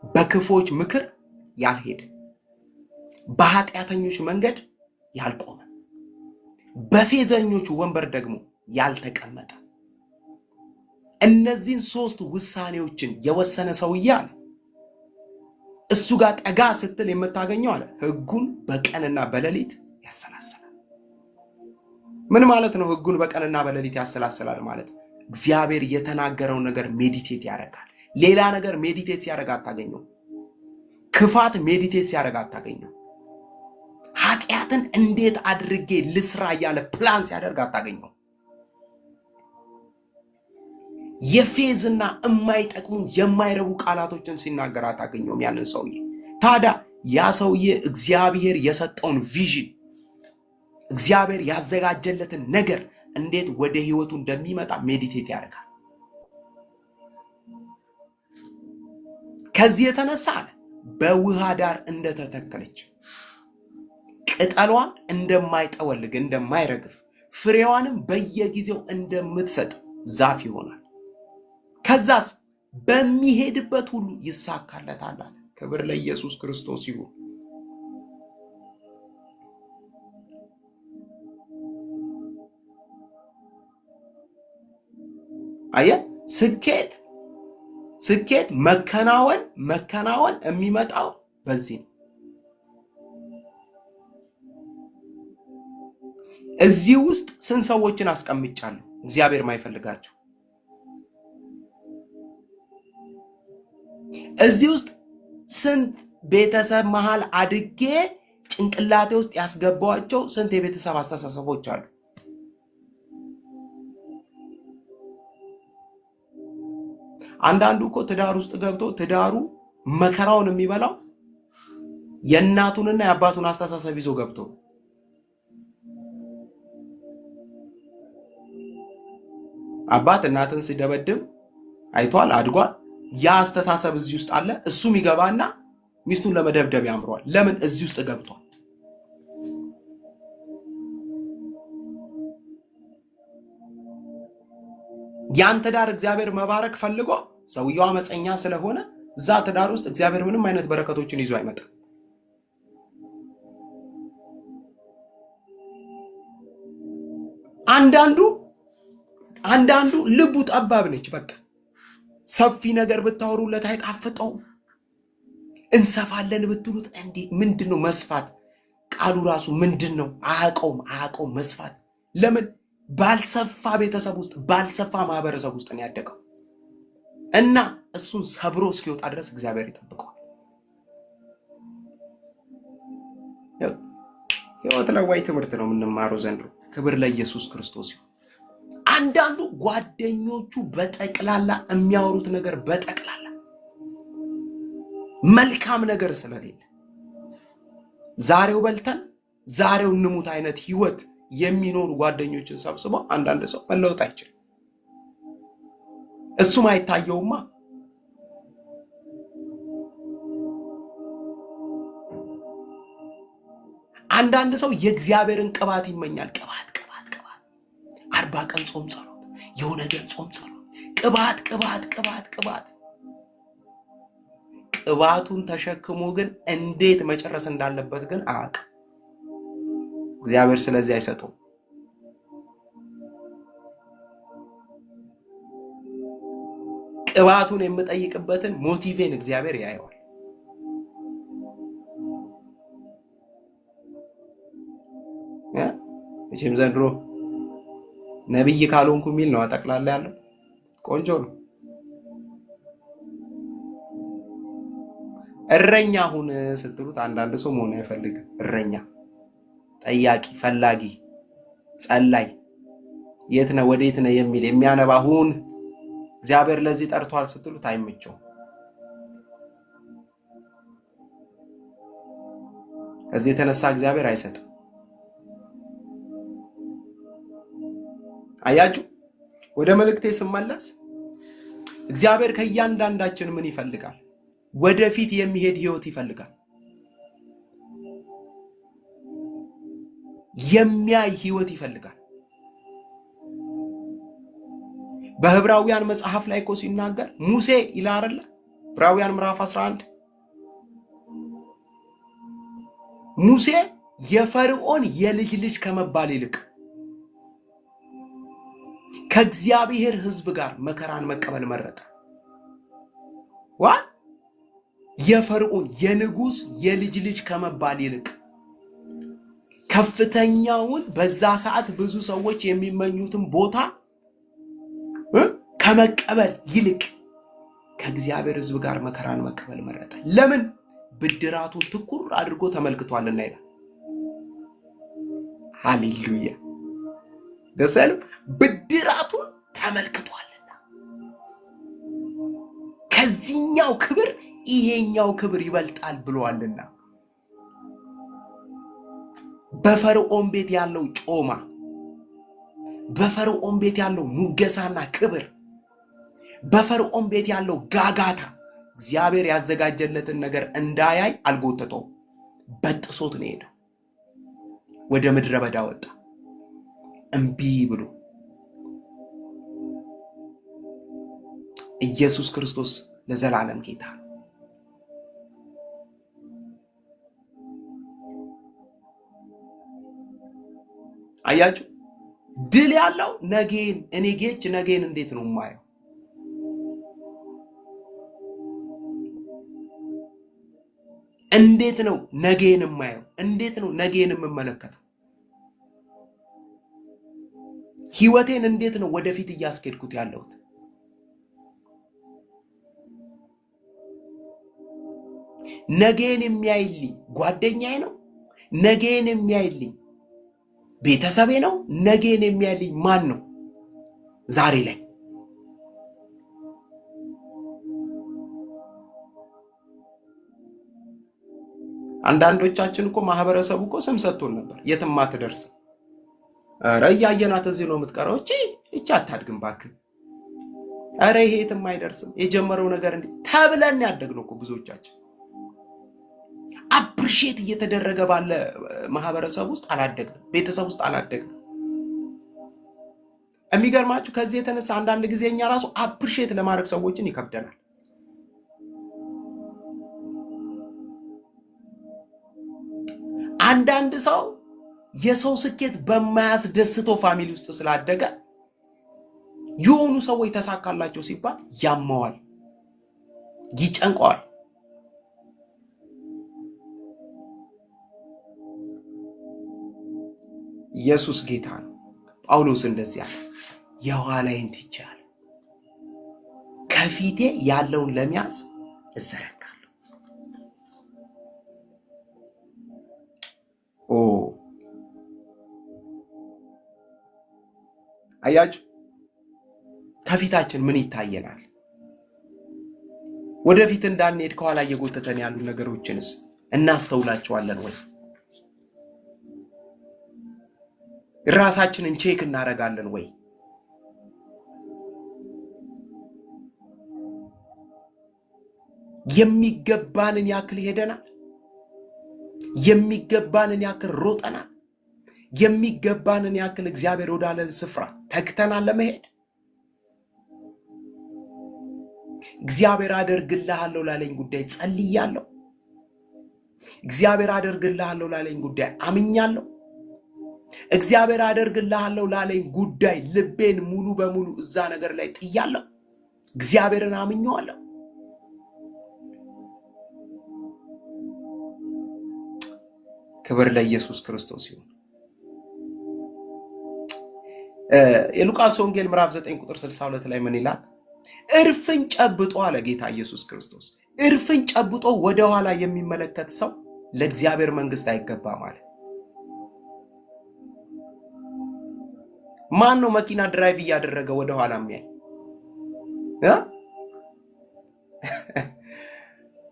በክፎች ምክር ያልሄደ፣ በኃጢአተኞች መንገድ ያልቆመ፣ በፌዘኞች ወንበር ደግሞ ያልተቀመጠ። እነዚህን 3 ውሳኔዎችን የወሰነ ሰውዬ አለ እሱ ጋር ጠጋ ስትል የምታገኘው አለ ሕጉን በቀንና በሌሊት ያሰላስላል። ምን ማለት ነው? ሕጉን በቀንና በሌሊት ያሰላስላል ማለት እግዚአብሔር የተናገረውን ነገር ሜዲቴት ያደርጋል። ሌላ ነገር ሜዲቴት ሲያደርግ አታገኘው። ክፋት ሜዲቴት ሲያደርግ አታገኘው። ኃጢአትን እንዴት አድርጌ ልስራ እያለ ፕላን ሲያደርግ አታገኘው። የፌዝና የማይጠቅሙ የማይረቡ ቃላቶችን ሲናገር አታገኘውም ያንን ሰውዬ። ታዲያ ያ ሰውዬ እግዚአብሔር የሰጠውን ቪዥን እግዚአብሔር ያዘጋጀለትን ነገር እንዴት ወደ ህይወቱ እንደሚመጣ ሜዲቴት ያደርጋል። ከዚህ የተነሳ አለ በውሃ ዳር እንደተተከለች ቅጠሏን እንደማይጠወልግ እንደማይረግፍ ፍሬዋንም በየጊዜው እንደምትሰጥ ዛፍ ይሆናል። ከዛስ በሚሄድበት ሁሉ ይሳካለታል አለ። ክብር ለኢየሱስ ክርስቶስ ይሁን። አየ ስኬት መከናወን የሚመጣው በዚህ ነው። እዚህ ውስጥ ስንት ሰዎችን አስቀምጫለሁ እግዚአብሔር ማይፈልጋቸው? እዚህ ውስጥ ስንት ቤተሰብ መሃል አድጌ ጭንቅላቴ ውስጥ ያስገባዋቸው ስንት የቤተሰብ አስተሳሰቦች አሉ? አንዳንዱ እኮ ትዳር ውስጥ ገብቶ ትዳሩ መከራውን የሚበላው የእናቱንና የአባቱን አስተሳሰብ ይዞ ገብቶ አባት እናትን ሲደበድብ አይቷል፣ አድጓል። ያ አስተሳሰብ እዚህ ውስጥ አለ። እሱም ይገባና ሚስቱን ለመደብደብ ያምረዋል። ለምን? እዚህ ውስጥ ገብቷል። ያን ትዳር እግዚአብሔር መባረክ ፈልጎ ሰውየው አመፀኛ ስለሆነ እዛ ትዳር ውስጥ እግዚአብሔር ምንም አይነት በረከቶችን ይዞ አይመጣም። አንዳንዱ ልቡ ጠባብ ነች። በቃ ሰፊ ነገር ብታወሩለት አይጣፍጠው። እንሰፋለን ብትሉት እንዴ ምንድነው መስፋት? ቃሉ ራሱ ምንድነው? አያውቀውም መስፋት። ለምን? ባልሰፋ ቤተሰብ ውስጥ ባልሰፋ ማህበረሰብ ውስጥ ነው ያደገው እና እሱን ሰብሮ እስኪወጣ ድረስ እግዚአብሔር ይጠብቀዋል። ህይወት ለዋይ ትምህርት ነው የምንማረው ዘንድሮ። ክብር ለኢየሱስ ክርስቶስ ይሁን። አንዳንዱ ጓደኞቹ በጠቅላላ የሚያወሩት ነገር በጠቅላላ መልካም ነገር ስለሌለ ዛሬው በልተን ዛሬው እንሙት አይነት ህይወት የሚኖሩ ጓደኞችን ሰብስበው አንዳንድ ሰው መለወጥ አይችልም። እሱም አይታየውማ። አንዳንድ ሰው የእግዚአብሔርን ቅባት ይመኛል። ቅባት 40 ቀን ጾም ጸሎት፣ የሆነ ቀን ጾም ጸሎት፣ ቅባት ቅባቱን ተሸክሞ ግን እንዴት መጨረስ እንዳለበት ግን አያውቅም። እግዚአብሔር ስለዚህ አይሰጠው። ቅባቱን የምጠይቅበትን ሞቲቬን እግዚአብሔር ያየዋል። መቼም ዘንድሮ ነብይ ካልሆንኩ የሚል ነው ጠቅላላ ያለው። ቆንጆ ነው። እረኛ ሁን ስትሉት አንዳንድ ሰው መሆን አይፈልግም። እረኛ ጠያቂ ፈላጊ ጸላይ የት ነው ወዴት ነው የሚል የሚያነባ ሁን። እግዚአብሔር ለዚህ ጠርቷል ስትሉት አይመቸው። ከዚህ የተነሳ እግዚአብሔር አይሰጥም። አያችሁ፣ ወደ መልእክቴ ስመለስ እግዚአብሔር ከእያንዳንዳችን ምን ይፈልጋል? ወደፊት የሚሄድ ህይወት ይፈልጋል። የሚያይ ህይወት ይፈልጋል። በዕብራውያን መጽሐፍ ላይ እኮ ሲናገር ሙሴ ይላል አይደል? ዕብራውያን ምዕራፍ 11 ሙሴ የፈርዖን የልጅ ልጅ ከመባል ይልቅ ከእግዚአብሔር ህዝብ ጋር መከራን መቀበል መረጠ። የፈርዖን የንጉስ የልጅ ልጅ ከመባል ይልቅ ከፍተኛውን በዛ ሰዓት ብዙ ሰዎች የሚመኙትን ቦታ ከመቀበል ይልቅ ከእግዚአብሔር ህዝብ ጋር መከራን መቀበል መረጠ። ለምን? ብድራቱን ትኩር አድርጎ ተመልክቷልና ይላል። ሃሌሉያ! ደሰል ብድራቱን ተመልክቷልና ከዚህኛው ክብር ይሄኛው ክብር ይበልጣል ብሏልና። በፈርዖን ቤት ያለው ጮማ፣ በፈርዖን ቤት ያለው ሙገሳና ክብር፣ በፈርዖን ቤት ያለው ጋጋታ እግዚአብሔር ያዘጋጀለትን ነገር እንዳያይ አልጎተተው፣ በጥሶት ነው ሄደው። ወደ ምድረ በዳ ወጣ እምቢ ብሎ። ኢየሱስ ክርስቶስ ለዘላለም ጌታ ነው። አያችሁ፣ ድል ያለው ነገን እኔ ጌች ነገን እንዴት ነው የማየው? እንዴት ነው ነገን የማየው? እንዴት ነው ነገን የምመለከተው? ህይወቴን እንዴት ነው ወደፊት እያስኬድኩት ያለሁት? ነገን የሚያይልኝ ጓደኛዬ ነው? ነገን የሚያይልኝ ቤተሰቤ ነው? ነገን የሚያይልኝ ማን ነው? ዛሬ ላይ አንዳንዶቻችን እኮ ማህበረሰቡ እኮ ስም ሰጥቶን ነበር። የትም አትደርስም፣ ኧረ እያየናት እዚህ ነው የምትቀረው፣ እቺ አታድግም እባክህ፣ ኧረ ይሄ የትም አይደርስም፣ የጀመረው ነገር እንዴ ተብለን ያደግነው እኮ ብዙዎቻችን። አፕሪሼት እየተደረገ ባለ ማህበረሰብ ውስጥ አላደግንም፣ ቤተሰብ ውስጥ አላደግንም። የሚገርማችሁ ከዚህ የተነሳ አንዳንድ ጊዜ እኛ ራሱ አፕሪሼት ለማድረግ ሰዎችን ይከብደናል። አንዳንድ ሰው የሰው ስኬት በማያስደስተው ፋሚሊ ውስጥ ስላደገ የሆኑ ሰዎች ተሳካላቸው ሲባል ያማዋል፣ ይጨንቀዋል። ኢየሱስ ጌታ ነው። ጳውሎስ እንደዚህ አለ፣ የኋላዬን ትቼአለሁ፣ ከፊቴ ያለውን ለመያዝ እዘረጋለሁ። አያችሁ፣ ከፊታችን ምን ይታየናል? ወደፊት እንዳንሄድ ከኋላ እየጎተተን ያሉ ነገሮችንስ እናስተውላቸዋለን ወይ? ራሳችንን ቼክ እናደርጋለን ወይ? የሚገባንን ያክል ሄደናል? የሚገባንን ያክል ሮጠናል? የሚገባንን ያክል እግዚአብሔር ወዳለን ስፍራ ተግተናል ለመሄድ? እግዚአብሔር አደርግልሃለሁ ላለኝ ጉዳይ ጸልያለሁ? እግዚአብሔር አደርግልሃለሁ ላለኝ ጉዳይ አምኛለሁ? እግዚአብሔር አደርግልሃለሁ ላለኝ ጉዳይ ልቤን ሙሉ በሙሉ እዛ ነገር ላይ ጥያለሁ? እግዚአብሔርን አምኜዋለሁ? ክብር ለኢየሱስ ክርስቶስ ይሁን። የሉቃስ ወንጌል ምዕራፍ 9 ቁጥር 62 ላይ ምን ይላል? እርፍን ጨብጦ አለ ጌታ ኢየሱስ ክርስቶስ፣ እርፍን ጨብጦ ወደ ኋላ የሚመለከት ሰው ለእግዚአብሔር መንግስት አይገባም አለ። ማን ነው መኪና ድራይቭ እያደረገ ወደ ኋላ የሚያይ?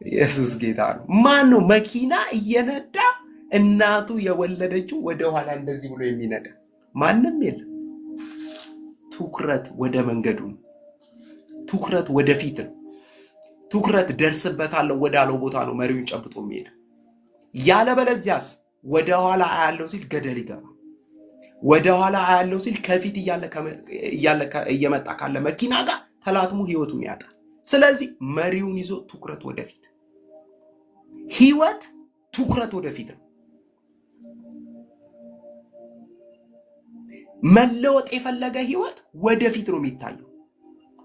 ኢየሱስ ጌታ ነው። ማን ነው መኪና እየነዳ እናቱ የወለደችው ወደ ኋላ እንደዚህ ብሎ የሚነዳ? ማንም የለም። ትኩረት ወደ መንገዱ ነው። ትኩረት ወደፊት ነው። ትኩረት ደርስበታለሁ ወዳለው ቦታ ነው መሪውን ጨብጦ የሚሄድ። ያለበለዚያስ ወደ ኋላ አያለው ሲል ገደል ይገባ። ወደ ኋላ አያለው ሲል ከፊት እየመጣ ካለ መኪና ጋር ተላትሞ ህይወቱን ያጣል። ስለዚህ መሪውን ይዞ ትኩረት ወደፊት። ህይወት ትኩረት ወደፊት ነው። መለወጥ የፈለገ ህይወት ወደፊት ነው የሚታየው።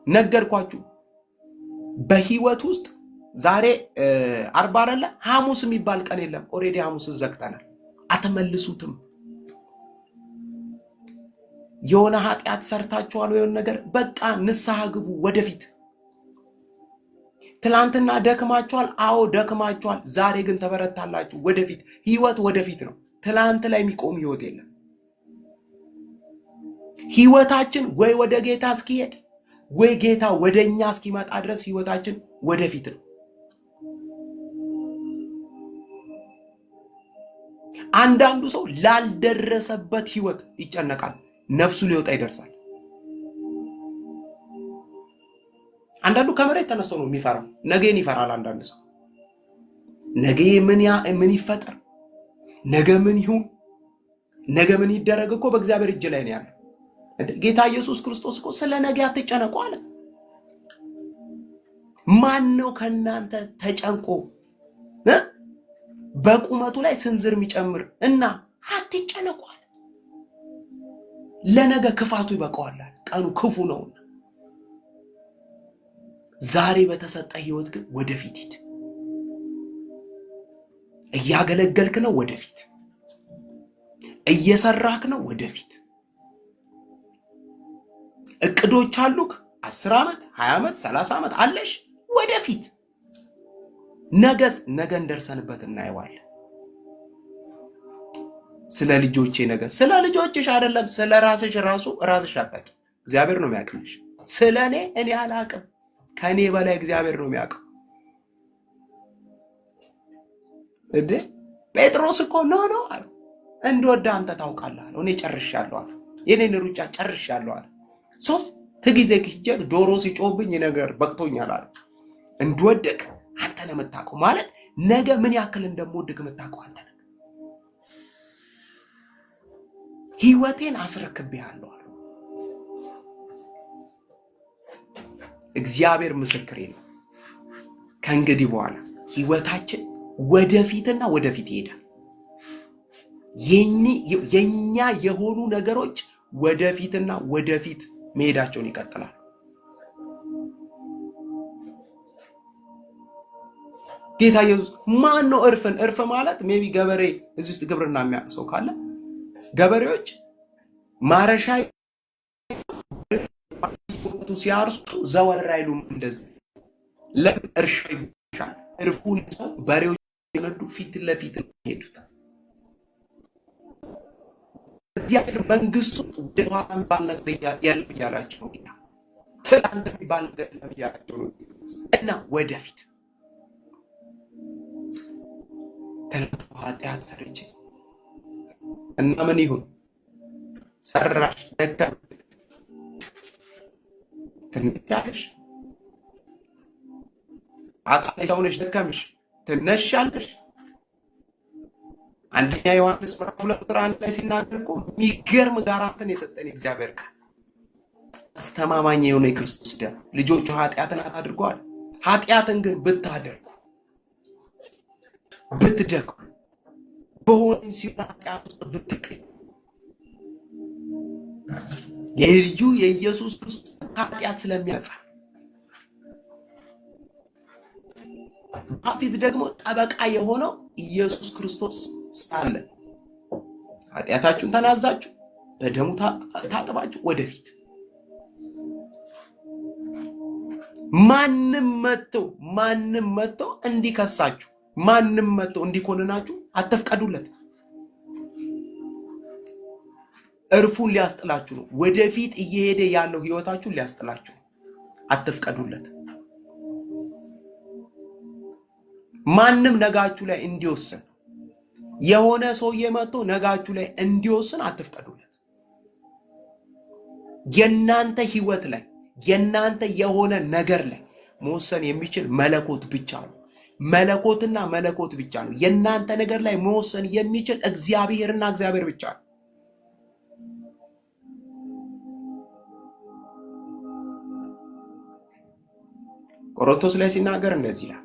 ነገርኳችሁ። በህይወት ውስጥ ዛሬ አርባ አይደለ? ሐሙስ የሚባል ቀን የለም። ኦሬዲ ሐሙስን ዘግተናል። አትመልሱትም። የሆነ ኃጢአት ሰርታችኋል፣ የሆነ ነገር በቃ ንስሐ ግቡ ወደፊት። ትላንትና ደክማችኋል። አዎ ደክማችኋል። ዛሬ ግን ተበረታላችሁ ወደፊት። ህይወት ወደፊት ነው። ትላንት ላይ የሚቆም ህይወት የለም። ህይወታችን ወይ ወደ ጌታ እስኪሄድ ወይ ጌታ ወደኛ እስኪመጣ ድረስ ህይወታችን ወደፊት ነው። አንዳንዱ ሰው ላልደረሰበት ህይወት ይጨነቃል። ነፍሱ ሊወጣ ይደርሳል። አንዳንዱ ከመሬት ተነስቶ ነው የሚፈራው። ነገን ይፈራል። አንዳንድ ሰው ነገ ምን ይፈጠር፣ ነገ ምን ይሁን፣ ነገ ምን ይደረግ እኮ በእግዚአብሔር እጅ ላይ ነው ያለው። ጌታ ኢየሱስ ክርስቶስ እኮ ስለ ነገ አትጨነቁ አለ። ማን ነው ከናንተ ተጨንቆ በቁመቱ ላይ ስንዝር የሚጨምር እና አትጨነቁ አለ። ለነገ ክፋቱ ይበቃዋል። ቀኑ ክፉ ነውና ዛሬ በተሰጠ ህይወት ግን ወደፊት ሂድ። እያገለገልክ ነው፣ ወደፊት እየሰራክ ነው፣ ወደፊት እቅዶች አሉክ። 10 ዓመት 20 ዓመት 30 ዓመት አለሽ፣ ወደፊት። ነገን ደርሰንበት እናየዋለን። ስለ ልጆቼ ነገ ስለ ልጆችሽ አይደለም፣ ስለ ራስሽ አታውቂ። እግዚአብሔር ነው የሚያውቅሽ። ስለ እኔ አላውቅም። ከኔ በላይ እግዚአብሔር ነው የሚያውቀው። ጴጥሮስ እኮ ኖ አለ፣ እንደወደ አንተ ታውቃለህ አለ። እኔ ጨርሻለሁ አለ። የኔን ሩጫ ጨርሻለሁ አለ። 3 ጊዜ ክጄ ዶሮ ሲጮህብኝ ነገር በቅቶኛል አለ። እንደወደቅ አንተ ነው የምታውቀው። ማለት ነገ ምን ያክል እንደምወድቅ የምታውቀው አንተ ነህ። ህይወቴን አስረክቤሃለሁ አለ። እግዚአብሔር ምስክሬ ነው። ከእንግዲህ በኋላ ህይወታችን ወደፊትና ወደፊት ይሄዳል። የኛ የሆኑ ነገሮች ወደፊትና ወደፊት መሄዳቸውን ይቀጥላል። ጌታ ኢየሱስ ማን ነው? እርፍ ማለት ሜቢ ገበሬ እዚህ ውስጥ ግብርና የሚያውቅ ሰው ካለ ገበሬዎች ማረሻ ሲያርሱ ዘወር አይሉም። እንደዚህ ለእርሻ ይሻል። እርፉን ሰው በሬዎች የነዱ ፊት ለፊት ሄዱት። እግዚአብሔር መንግስቱ ወደ ኋላ የሚባል ነገር ያለው እያላቸው ነው ጌታ። ስላንተ የሚባል ነገር እያላቸው ነው እና ወደፊት ተለጥፎ ኃጢአት ሰርቼ እና ምን ይሁን ሰራሽ ደከም ትንሻለሽ፣ አቃላይ ሰውነሽ ደከምሽ፣ ትነሻለሽ። አንደኛ ዮሐንስ ምዕራፍ 2 ቁጥር 1 ላይ ሲናገር እኮ የሚገርም ጋራንትን የሰጠን እግዚአብሔር ቃል አስተማማኝ የሆነ የክርስቶስ ደም ልጆቹ ኃጢአትን አታድርጓል። ኃጢአትን ግን ብታደርጉ ብትደክሙ በሆን ሲሆን ኃጢአት ውስጥ ብትቀኝ የልጁ የኢየሱስ ክርስቶስ ኃጢአት ስለሚያነጻ በፊት ደግሞ ጠበቃ የሆነው ኢየሱስ ክርስቶስ ሳለ ኃጢአታችሁን ተናዛችሁ በደሙ ታጥባችሁ ወደፊት ማንም መጥቶ እንዲከሳችሁ ማንም መጥቶ እንዲኮንናችሁ አትፍቀዱለት። እርፉን ሊያስጥላችሁ ነው። ወደፊት እየሄደ ያለው ህይወታችሁን ሊያስጥላችሁ ነው። አትፍቀዱለት። ማንም ነጋችሁ ላይ እንዲወስን የሆነ ሰውዬ መጥቶ ነጋችሁ ላይ እንዲወስን አትፍቀዱለት። የናንተ ህይወት ላይ የናንተ የሆነ ነገር ላይ መወሰን የሚችል መለኮት ብቻ ነው። መለኮትና መለኮት ብቻ ነው። የናንተ ነገር ላይ መወሰን የሚችል እግዚአብሔርና እግዚአብሔር ብቻ ነው። ቆሮንቶስ ላይ ሲናገር እንደዚህ ይላል፣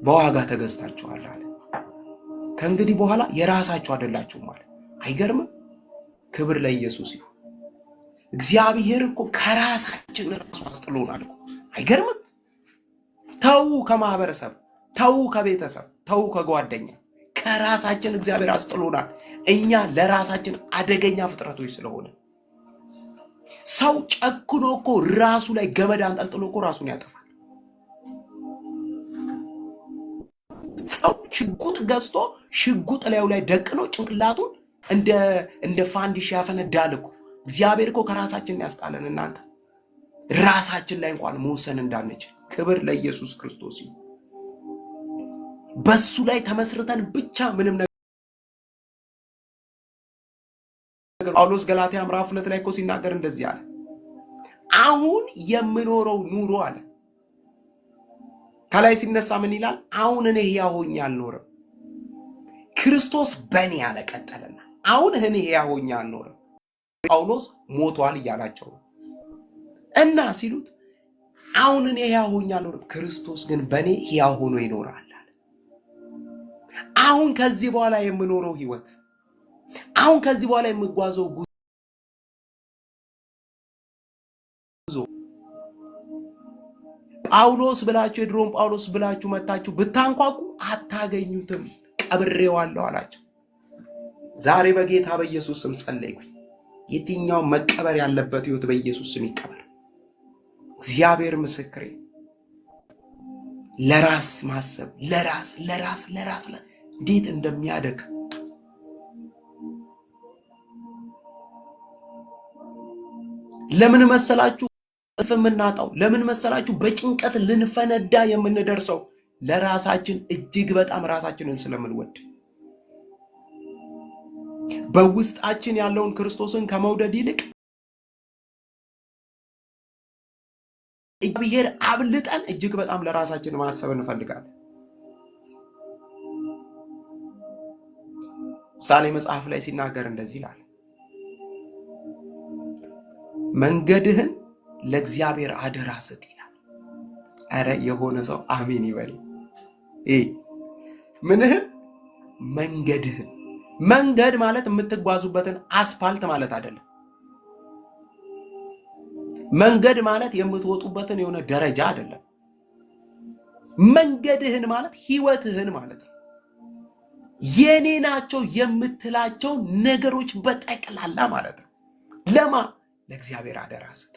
በዋጋ ተገዝታችኋል አለ። ከእንግዲህ በኋላ የራሳችሁ አይደላችሁም ማለት አይገርምም? ክብር ለኢየሱስ ይሁን። እግዚአብሔር እኮ ከራሳችን ራሱ አስጥሎናል እኮ አይገርምም? ተው ከማህበረሰብ፣ ተው ከቤተሰብ፣ ተው ከጓደኛ፣ ከራሳችን እግዚአብሔር አስጥሎናል። እኛ ለራሳችን አደገኛ ፍጥረቶች ስለሆነ ሰው ጨክኖ እኮ ራሱ ላይ ገመድ አንጠልጥሎ እኮ ራሱን ያጠፋል። ሰው ሽጉጥ ገዝቶ ሽጉጥ ላዩ ላይ ደቅኖ ጭንቅላቱን እንደ ፋንዲሽ ያፈነዳል እኮ። እግዚአብሔር እኮ ከራሳችን ያስጣለን። እናንተ ራሳችን ላይ እንኳን መወሰን እንዳንችል። ክብር ለኢየሱስ ክርስቶስ ይሁን። በሱ ላይ ተመስርተን ብቻ ምንም ነገር ጳውሎስ ገላትያ ምዕራፍ 2 ላይ እኮ ሲናገር እንደዚህ አለ፣ አሁን የምኖረው ኑሮ አለ። ከላይ ሲነሳ ምን ይላል? አሁን እኔ ሕያው ሆኜ አልኖርም፣ ክርስቶስ በእኔ ያለ ቀጠለና፣ አሁን እኔ ሕያው ሆኜ አልኖርም፣ ጳውሎስ ሞቷል እያላቸው ነው። እና ሲሉት አሁን እኔ ሕያው ሆኜ አልኖርም፣ ክርስቶስ ግን በእኔ ሕያው ሆኖ ይኖራል አለ። አሁን ከዚህ በኋላ የምኖረው ህይወት፣ አሁን ከዚህ በኋላ የምጓዘው ጉዞ ጳውሎስ ብላችሁ የድሮም ጳውሎስ ብላችሁ መታችሁ ብታንኳኩ አታገኙትም፣ ቀብሬዋለሁ አላቸው። ዛሬ በጌታ በኢየሱስ ስም ጸለይኩኝ። የትኛው መቀበር ያለበት ህይወት በኢየሱስ ስም ይቀበር። እግዚአብሔር ምስክሬ። ለራስ ማሰብ ለራስ እንዴት እንደሚያደግ ለምን መሰላችሁ የምናጣው? ለምን መሰላችሁ በጭንቀት ልንፈነዳ የምንደርሰው? ለራሳችን እጅግ በጣም ራሳችንን ስለምንወድ፣ በውስጣችን ያለውን ክርስቶስን ከመውደድ ይልቅ እግዚአብሔር አብልጠን እጅግ በጣም ለራሳችን ማሰብ እንፈልጋለን። ምሳሌ መጽሐፍ ላይ ሲናገር እንደዚህ ይላል፣ መንገድህን ለእግዚአብሔር አደራ ስጥ ይላል። አረ የሆነ ሰው አሜን ይበል። ምንህን? መንገድህን። መንገድ ማለት የምትጓዙበትን አስፋልት ማለት አይደለም። መንገድ ማለት የምትወጡበትን የሆነ ደረጃ አይደለም። መንገድህን ማለት ህይወትህን ማለት ነው። የኔ ናቸው የምትላቸው ነገሮች በጠቅላላ ማለት ነው። ለማ ለእግዚአብሔር አደራ ስጥ።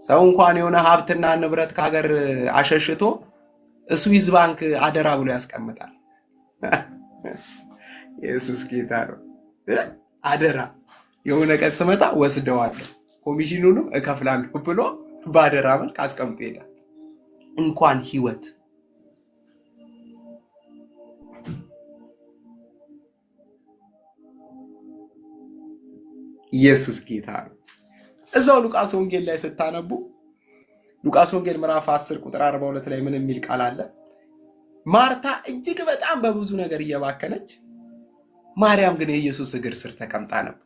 ሰው እንኳን የሆነ ሀብትና ንብረት ከሀገር አሸሽቶ ስዊዝ ባንክ አደራ ብሎ ያስቀምጣል። ኢየሱስ ጌታ ነው። አደራ የሆነ ቀን ስመጣ ወስደዋለሁ፣ ኮሚሽኑንም እከፍላለሁ ብሎ በአደራ መልክ አስቀምጦ ይሄዳል። እንኳን ህይወት ኢየሱስ ጌታ ነው። እዛው ሉቃስ ወንጌል ላይ ስታነቡ ሉቃስ ወንጌል ምዕራፍ 10 ቁጥር 42 ላይ ምን የሚል ቃል አለ? ማርታ እጅግ በጣም በብዙ ነገር እየባከነች፣ ማርያም ግን የኢየሱስ እግር ስር ተቀምጣ ነበር።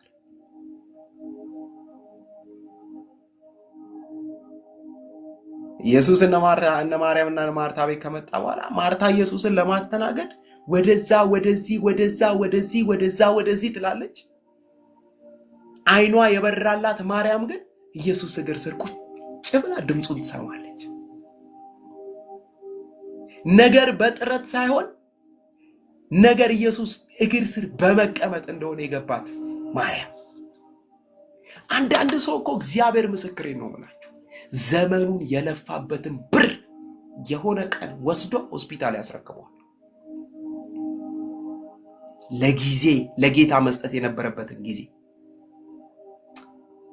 ኢየሱስ እነ ማርያም እና ማርታ ቤት ከመጣ በኋላ ማርታ ኢየሱስን ለማስተናገድ ወደዚህ ትላለች። አይኗ የበራላት ማርያም ግን ኢየሱስ እግር ስር ቁጭ ብላ ድምፁን ትሰማለች። ነገር በጥረት ሳይሆን ነገር ኢየሱስ እግር ስር በመቀመጥ እንደሆነ የገባት ማርያም። አንዳንድ ሰው እኮ እግዚአብሔር ምስክሬ ነው የምላችሁ፣ ዘመኑን የለፋበትን ብር የሆነ ቀን ወስዶ ሆስፒታል ያስረክበዋል። ለጌታ መስጠት የነበረበትን ጊዜ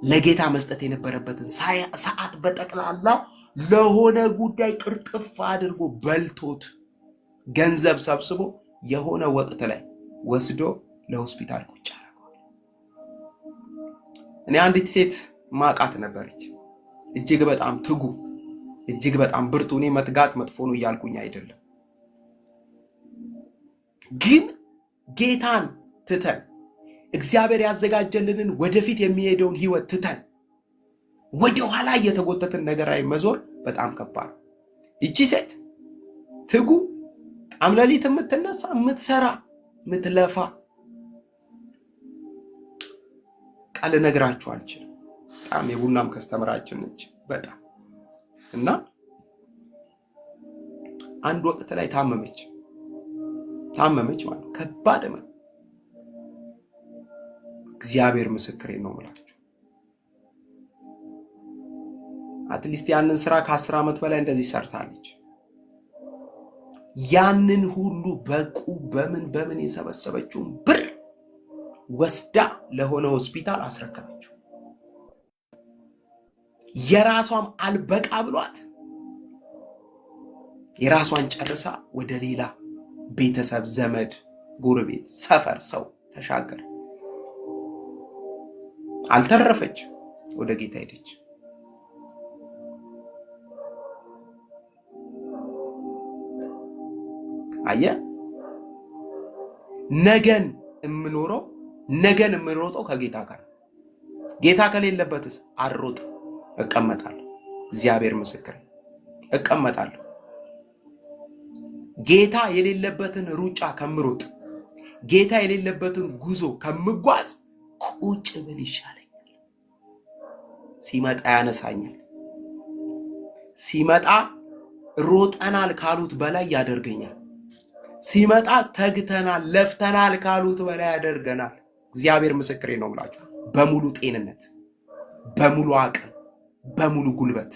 ለጌታ መስጠት የነበረበትን ሰዓት በጠቅላላ ለሆነ ጉዳይ ቅርጥፍ አድርጎ በልቶት ገንዘብ ሰብስቦ የሆነ ወቅት ላይ ወስዶ ለሆስፒታል ቁጭ አደረገው። እኔ አንዲት ሴት ማቃት ነበረች፣ እጅግ በጣም ትጉ፣ እጅግ በጣም ብርቱ። እኔ መትጋት መጥፎ ነው እያልኩኝ አይደለም፣ ግን ጌታን ትተን እግዚአብሔር ያዘጋጀልንን ወደፊት የሚሄደውን ህይወት ትተን ወደ ኋላ እየተጎተትን ነገር ላይ መዞር በጣም ከባድ። እቺ ሴት ትጉ፣ በጣም ሌሊት የምትነሳ የምትሰራ የምትለፋ ቃል ነግራችሁ አልችልም። በጣም የቡናም ከስተመራችን ነች በጣም እና አንድ ወቅት ላይ ታመመች ማለት ከባድ ነው። እግዚአብሔር ምስክሬ ነው ማለት አትሊስት ያንን ስራ ከ10 ዓመት በላይ እንደዚህ ሰርታለች። ያንን ሁሉ በቁ በምን የሰበሰበችውን ብር ወስዳ ለሆነ ሆስፒታል አስረከበችው። የራሷም አልበቃ ብሏት የራሷን ጨርሳ ወደ ሌላ ቤተሰብ፣ ዘመድ፣ ጎረቤት፣ ሰፈር ሰው ተሻገረ። አልተረፈች፣ ወደ ጌታ ሄደች። አየ ነገን የምንሮጠው ከጌታ ጋር። ጌታ ከሌለበትስ አልሮጥ፣ እቀመጣለሁ። እግዚአብሔር ምስክር፣ እቀመጣለሁ። ጌታ የሌለበትን ሩጫ ከምሮጥ፣ ጌታ የሌለበትን ጉዞ ከምጓዝ ቁጭ ብል ይሻለኛል። ሲመጣ ያነሳኛል። ሲመጣ ሮጠናል ካሉት በላይ ያደርገኛል። ሲመጣ ተግተናል ለፍተናል ካሉት በላይ ያደርገናል። እግዚአብሔር ምስክሬ ነው ብላችሁ በሙሉ ጤንነት፣ በሙሉ አቅም፣ በሙሉ ጉልበት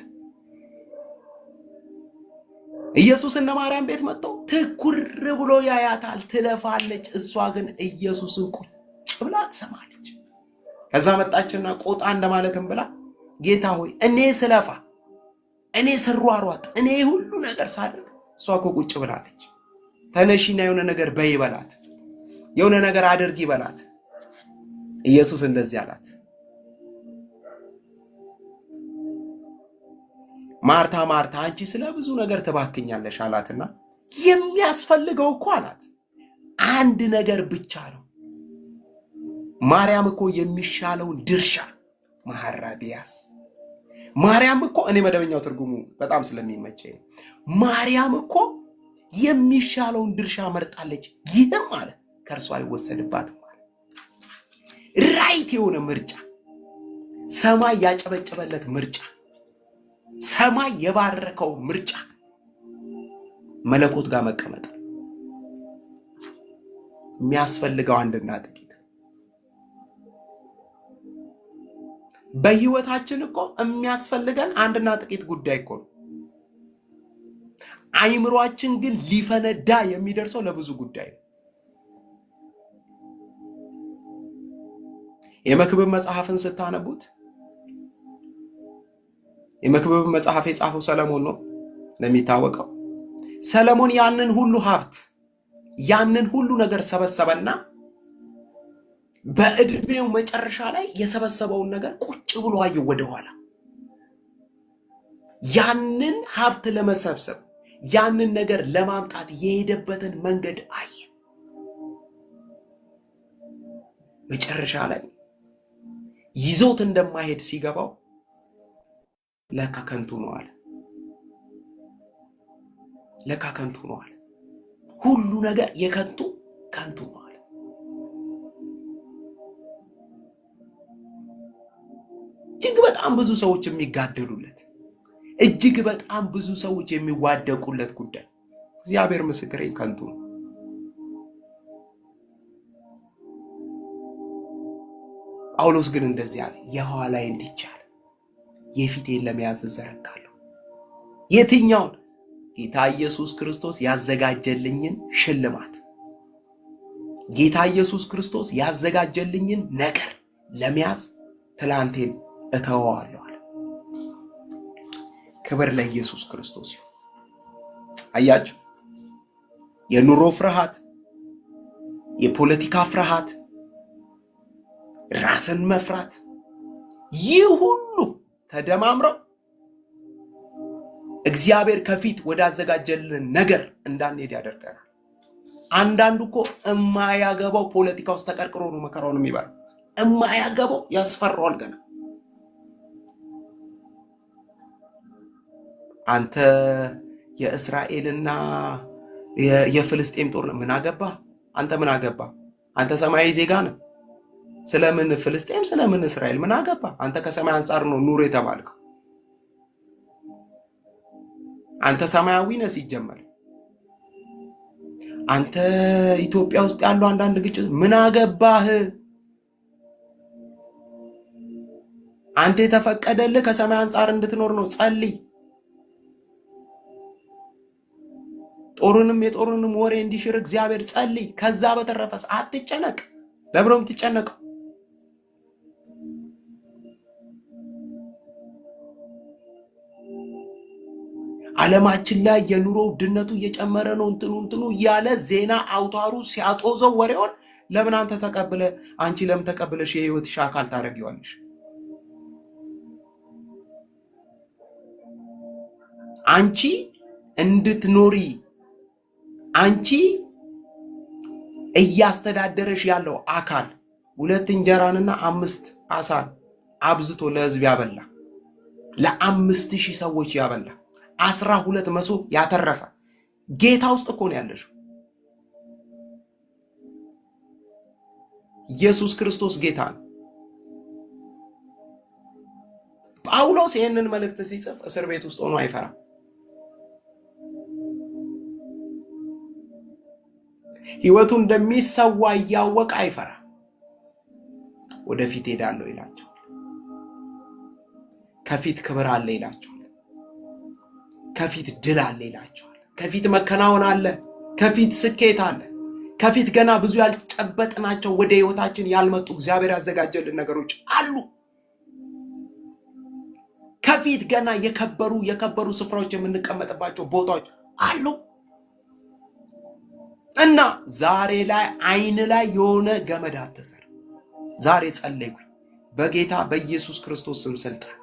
ኢየሱስ እነ ማርያም ቤት መጥቶ ትኩር ብሎ ያያታል። ትለፋለች፣ እሷ ግን ኢየሱስን ቁጭ ብላ ትሰማለች። ከዛ መጣችና ቆጣ እንደማለትም ብላ ጌታ ሆይ እኔ ስለፋ፣ እኔ ስሯሯጥ፣ እኔ ሁሉ ነገር ሳደርግ እሷ እኮ ቁጭ ብላለች። ተነሺና የሆነ ነገር በይ በላት፣ የሆነ ነገር አድርጊ በላት። ኢየሱስ እንደዚህ አላት፣ ማርታ ማርታ አንቺ ስለ ብዙ ነገር ትባክኛለሽ አላትና የሚያስፈልገው እኮ አላት አንድ ነገር ብቻ ነው። ማርያም እኮ የሚሻለውን ድርሻ ማሐራዲያስ ማርያም እኮ እኔ መደበኛው ትርጉሙ በጣም ስለሚመቸኝ ማርያም እኮ የሚሻለውን ድርሻ መርጣለች። ይህም ማለት ከእርሷ አይወሰድባትም ማለት ራይት የሆነ ምርጫ፣ ሰማይ ያጨበጨበለት ምርጫ፣ ሰማይ የባረከው ምርጫ፣ መለኮት ጋር መቀመጥ። የሚያስፈልገው አንድና ጥቂት። በህይወታችን እኮ የሚያስፈልገን አንድና ጥቂት ጉዳይ እኮ ነው። አይምሮአችን ግን ሊፈነዳ የሚደርሰው ለብዙ ጉዳይ ነው። የመክብብ መጽሐፍን ስታነቡት የመክብብ መጽሐፍ የጻፈው ሰለሞን ነው ለሚታወቀው። ሰለሞን ያንን ሁሉ ሀብት ያንን ሁሉ ነገር ሰበሰበና በእድሜው መጨረሻ ላይ የሰበሰበውን ነገር ቁጭ ብሎ አየው ወደኋላ። ያንን ሀብት ለመሰብሰብ ያንን ነገር ለማምጣት የሄደበትን መንገድ አየ። መጨረሻ ላይ ይዞት እንደማይሄድ ሲገባው ለካ ከንቱ ነው አለ። ለካ ከንቱ ነው አለ። ሁሉ ነገር የከንቱ ከንቱ ነው አለ። እጅግ በጣም ብዙ ሰዎች የሚጋደሉለት፣ እጅግ በጣም ብዙ ሰዎች የሚዋደቁለት ጉዳይ እግዚአብሔር ምስክሬን ከንቱ ነው። ጳውሎስ ግን እንደዚህ አለ፣ የኋላዬን ትቻለሁ የፊቴን ለመያዝ እዘረጋለሁ። የትኛውን? ጌታ ኢየሱስ ክርስቶስ ያዘጋጀልኝን ሽልማት፣ ጌታ ኢየሱስ ክርስቶስ ያዘጋጀልኝን ነገር ለመያዝ ትላንቴን እተወዋለሁ አለ። ክብር ለኢየሱስ ክርስቶስ ይሁን። አያችሁ፣ የኑሮ ፍርሃት፣ የፖለቲካ ፍርሃት፣ ራስን መፍራት፣ ይህ ሁሉ ተደማምረው እግዚአብሔር ከፊት ወዳዘጋጀልን ነገር እንዳንሄድ ያደርገናል። አንዳንዱ እኮ እማያገባው ፖለቲካ ውስጥ ተቀርቅሮ ነው መከራውን የሚባለው። እማያገባው ያስፈራዋል ገና። አንተ የእስራኤልና የፍልስጤም ጦርነት ምን አገባ? አንተ ምን አገባ? አንተ ሰማያዊ ዜጋ ነህ። ስለምን ፍልስጤም ስለምን እስራኤል ምን አገባ? አንተ ከሰማይ አንጻር ነው ኑር የተባልከው። አንተ ሰማያዊ ነህ ሲጀመር። አንተ ኢትዮጵያ ውስጥ ያለው አንዳንድ ግጭት ምን አገባህ? አንተ የተፈቀደልህ ከሰማይ አንጻር እንድትኖር ነው። ጸልይ። የጦርንም ወሬ እንዲሽር እግዚአብሔር ጸልይ። ከዛ በተረፈስ አትጨነቅ። ለብሮም ትጨነቀው። ዓለማችን ላይ የኑሮ ውድነቱ እየጨመረ ነው እንትኑ እያለ ዜና አውታሩ ሲያጦዘው ወሬውን ለምን አንተ ተቀብለ አንቺ ለምን ተቀብለሽ የህይወትሽ አካል ታደርጊዋለሽ? አንቺ እንድትኖሪ አንቺ እያስተዳደረሽ ያለው አካል 2 እንጀራንና 5 አሳን አብዝቶ ለህዝብ ያበላ፣ ለ5000 ሰዎች ያበላ፣ 12 መሶብ ያተረፈ ጌታ ውስጥ እኮ ነው ያለሽው። ኢየሱስ ክርስቶስ ጌታ ነው። ጳውሎስ ይህንን መልእክት ሲጽፍ እስር ቤት ውስጥ ሆኖ አይፈራም። ህይወቱ እንደሚሰዋ እያወቀ አይፈራም። ወደፊት ሄዳለሁ ይላቸዋል። ከፊት ክብር አለ ይላቸዋል። ከፊት ድል አለ ይላቸዋል። ከፊት መከናወን አለ። ከፊት ስኬት አለ። ከፊት ገና ብዙ ያልጨበጥናቸው ወደ ህይወታችን ያልመጡ እግዚአብሔር ያዘጋጀልን ነገሮች አሉ። ከፊት ገና የከበሩ ስፍራዎች የምንቀመጥባቸው ቦታዎች አሉ። እና ዛሬ ላይ አይን ላይ የሆነ ገመድ አትሰር። ዛሬ ጸለይኩኝ በጌታ በኢየሱስ ክርስቶስ ስም ስልጣን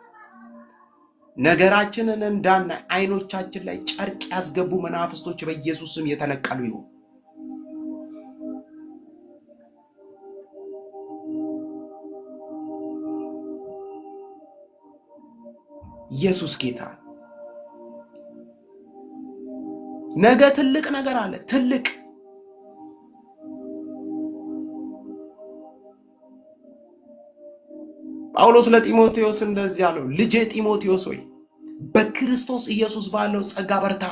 ነገራችንን እንዳናይ አይኖቻችን ላይ ጨርቅ ያስገቡ መናፍስቶች በኢየሱስ ስም የተነቀሉ ይሁን። ኢየሱስ ጌታ። ነገ ትልቅ ነገር አለ። ትልቅ ጳውሎስ ለጢሞቴዎስ እንደዚህ ያለው፣ ልጄ ጢሞቴዎስ ሆይ በክርስቶስ ኢየሱስ ባለው ጸጋ በርታ፣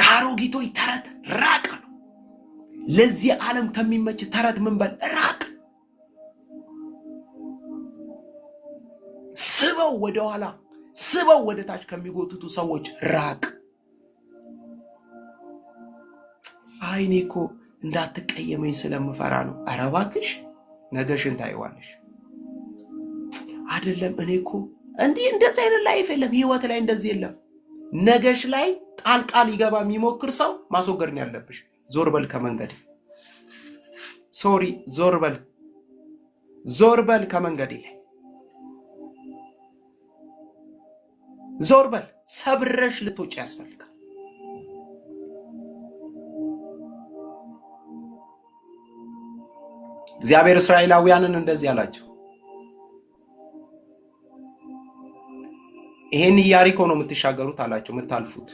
ከአሮጊቶች ተረት ራቅ ነው። ለዚህ ዓለም ከሚመች ተረት ምን በል ራቅ። ስበው ወደኋላ ስበው ወደ ታች ከሚጎትቱ ሰዎች ራቅ። አይኔ እኮ እንዳትቀየመኝ ስለምፈራ ነው። ኧረ እባክሽ ነገሽን ታይዋለሽ። አይደለም እኔ እኮ እንደዚህ አይነት ላይፍ የለም፣ ህይወት ላይ እንደዚህ የለም። ነገሽ ላይ ጣልቃ ሊገባ የሚሞክር ሰው ማስወገድ ነው ያለብሽ። ዞር በል ከመንገድ ዞር በል ከመንገድ ላይ ዞር በል። ሰብረሽ ልትወጪ ያስፈልጋል። እግዚአብሔር እስራኤላውያንን እንደዚህ አላቸው፣ ይሄን ኢያሪኮ ነው የምትሻገሩት አላቸው፣ የምታልፉት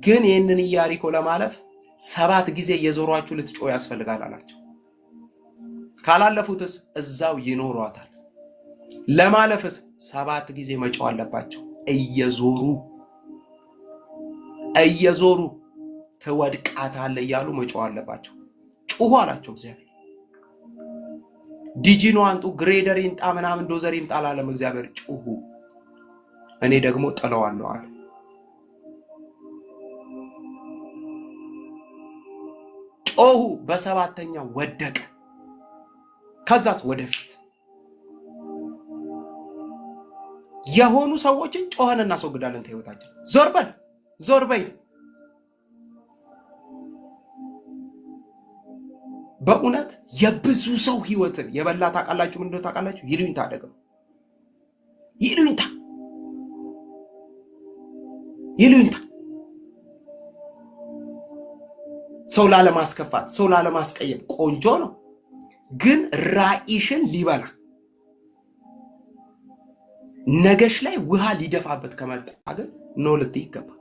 ግን ይሄንን ኢያሪኮ ለማለፍ 7 ጊዜ የዞሯችሁ ልትጮህ ያስፈልጋል አላቸው። ካላለፉትስ እዛው ይኖሯታል። ለማለፍስ 7 ጊዜ መጮህ አለባቸው። እየዞሩ ትወድቃታለህ እያሉ መጮህ አለባቸው። ጩሁ አላቸው እግዚአብሔር። ዲጂኖ አንጡ፣ ግሬደር ይምጣ፣ ምናምን ዶዘር ይምጣ አላለም እግዚአብሔር። ጩሁ እኔ ደግሞ ጥለዋለሁ አለ። ጮሁ፣ በሰባተኛው ወደቀ። ከዛስ ወደፊት የሆኑ ሰዎችን ጮኸን እናስወግዳለን ከህይወታችን። ዞር በል ዞር በይ። በእውነት የብዙ ሰው ህይወትን የበላ ታውቃላችሁ። ምንድነው ታውቃላችሁ? ይሉኝታ ደግሞ ይሉኝታ ሰው ላለማስከፋት፣ ሰው ላለማስቀየም ቆንጆ ነው፣ ግን ራኢሽን ሊበላ ነገሽ ላይ ውሃ ሊደፋበት ከመጣ ግን ኖ ልትይ ይገባል።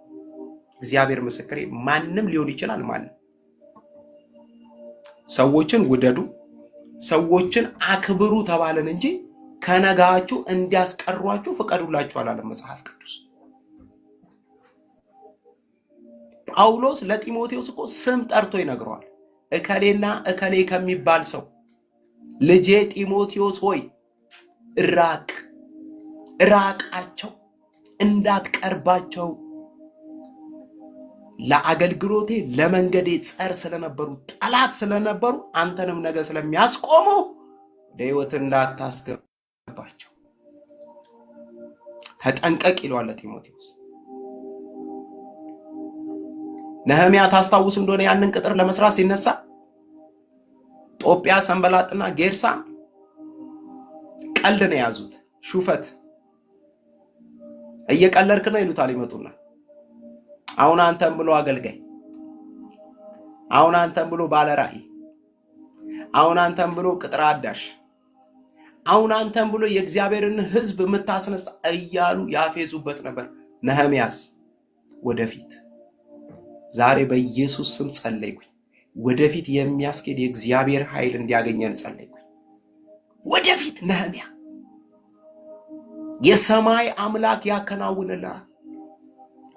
እግዚአብሔር ምስክሬ፣ ማንም ሊሆን ይችላል። ማንም ሰዎችን ውደዱ፣ ሰዎችን አክብሩ ተባለን እንጂ ከነጋችሁ እንዲያስቀሯችሁ ፍቀዱላችሁ አላለም መጽሐፍ ቅዱስ። ጳውሎስ ለጢሞቴዎስ እኮ ስም ጠርቶ ይነግረዋል። እከሌና እከሌ ከሚባል ሰው ልጄ ጢሞቴዎስ ሆይ ራቃቸው፣ እንዳትቀርባቸው፣ ለአገልግሎቴ ለመንገዴ ጸር ስለነበሩ፣ ጠላት ስለነበሩ፣ አንተንም ነገ ስለሚያስቆሙ ወደ ሕይወት እንዳታስገባቸው ተጠንቀቅ ይለዋል ለጢሞቴዎስ። ነህምያ ታስታውሱ እንደሆነ ያንን ቅጥር ለመስራት ሲነሳ ጦቢያ፣ ሰንበላጥና ጌርሳም ቀልድ ነው የያዙት፣ ሹፈት። እየቀለድክ ነው ይሉታል። ይመጡና አሁን አንተም ብሎ አገልጋይ፣ አሁን አንተም ብሎ ባለ ራእይ፣ አሁን አንተም ብሎ ቅጥር አዳሽ፣ አሁን አንተም ብሎ የእግዚአብሔርን ሕዝብ የምታስነሳ እያሉ ያፌዙበት ነበር። ነህምያስ ወደፊት ዛሬ በኢየሱስ ስም ጸለይኩኝ፣ ወደፊት የሚያስኬድ የእግዚአብሔር ኃይል እንዲያገኘን ጸለይኩኝ። ወደፊት ነህምያ የሰማይ አምላክ ያከናውንልናል፣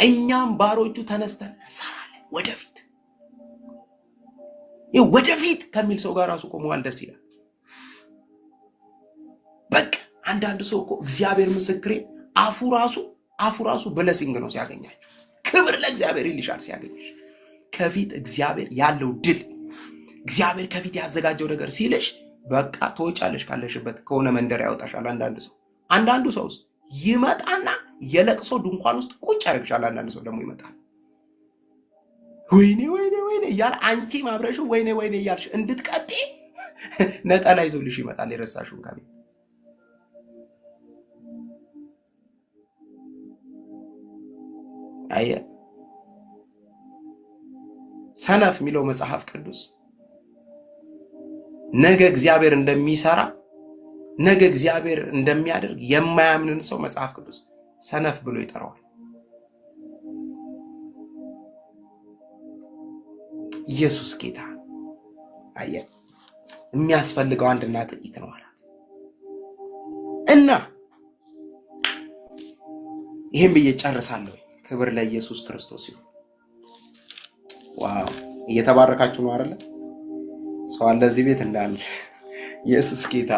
እኛም ባሮቹ ተነስተን እንሰራለን። ወደፊት ወደፊት ከሚል ሰው ጋር ራሱ ቆመዋል። ደስ ይላል። በቃ አንዳንድ ሰው እኮ እግዚአብሔር ምስክሬ አፉ ራሱ ብለሲንግ ነው ሲያገኛችሁ። ክብር ለእግዚአብሔር ይልሻል ሲያገኝሽ። ከፊት እግዚአብሔር ያለው ድል፣ እግዚአብሔር ከፊት ያዘጋጀው ነገር ሲልሽ በቃ ትወጫለሽ። ካለሽበት ከሆነ መንደር ያወጣሻል። አንዳንዱ ሰውስ ይመጣና የለቅሶ ድንኳን ውስጥ ቁጭ ያደርግሻል። አንዳንድ ሰው ደግሞ ይመጣል ወይኔ እያለ አንቺ ማብረሹ ወይኔ እያልሽ እንድትቀጤ ነጠላ ይዞልሽ ይመጣል። የረሳሽውን ከቤት አየ ሰነፍ የሚለው መጽሐፍ ቅዱስ ነገ እግዚአብሔር እንደሚሰራ፣ ነገ እግዚአብሔር እንደሚያደርግ የማያምንን ሰው መጽሐፍ ቅዱስ ሰነፍ ብሎ ይጠራዋል። ኢየሱስ ጌታ። አየ የሚያስፈልገው አንድና ጥቂት ነው አላት እና ይሄን ብዬ ጨርሳለሁ። ክብር ለኢየሱስ ክርስቶስ ይሁን። ዋው! እየተባረካችሁ ነው አይደል? ሰው አለ እዚህ ቤት እንዳለ። ኢየሱስ ጌታ።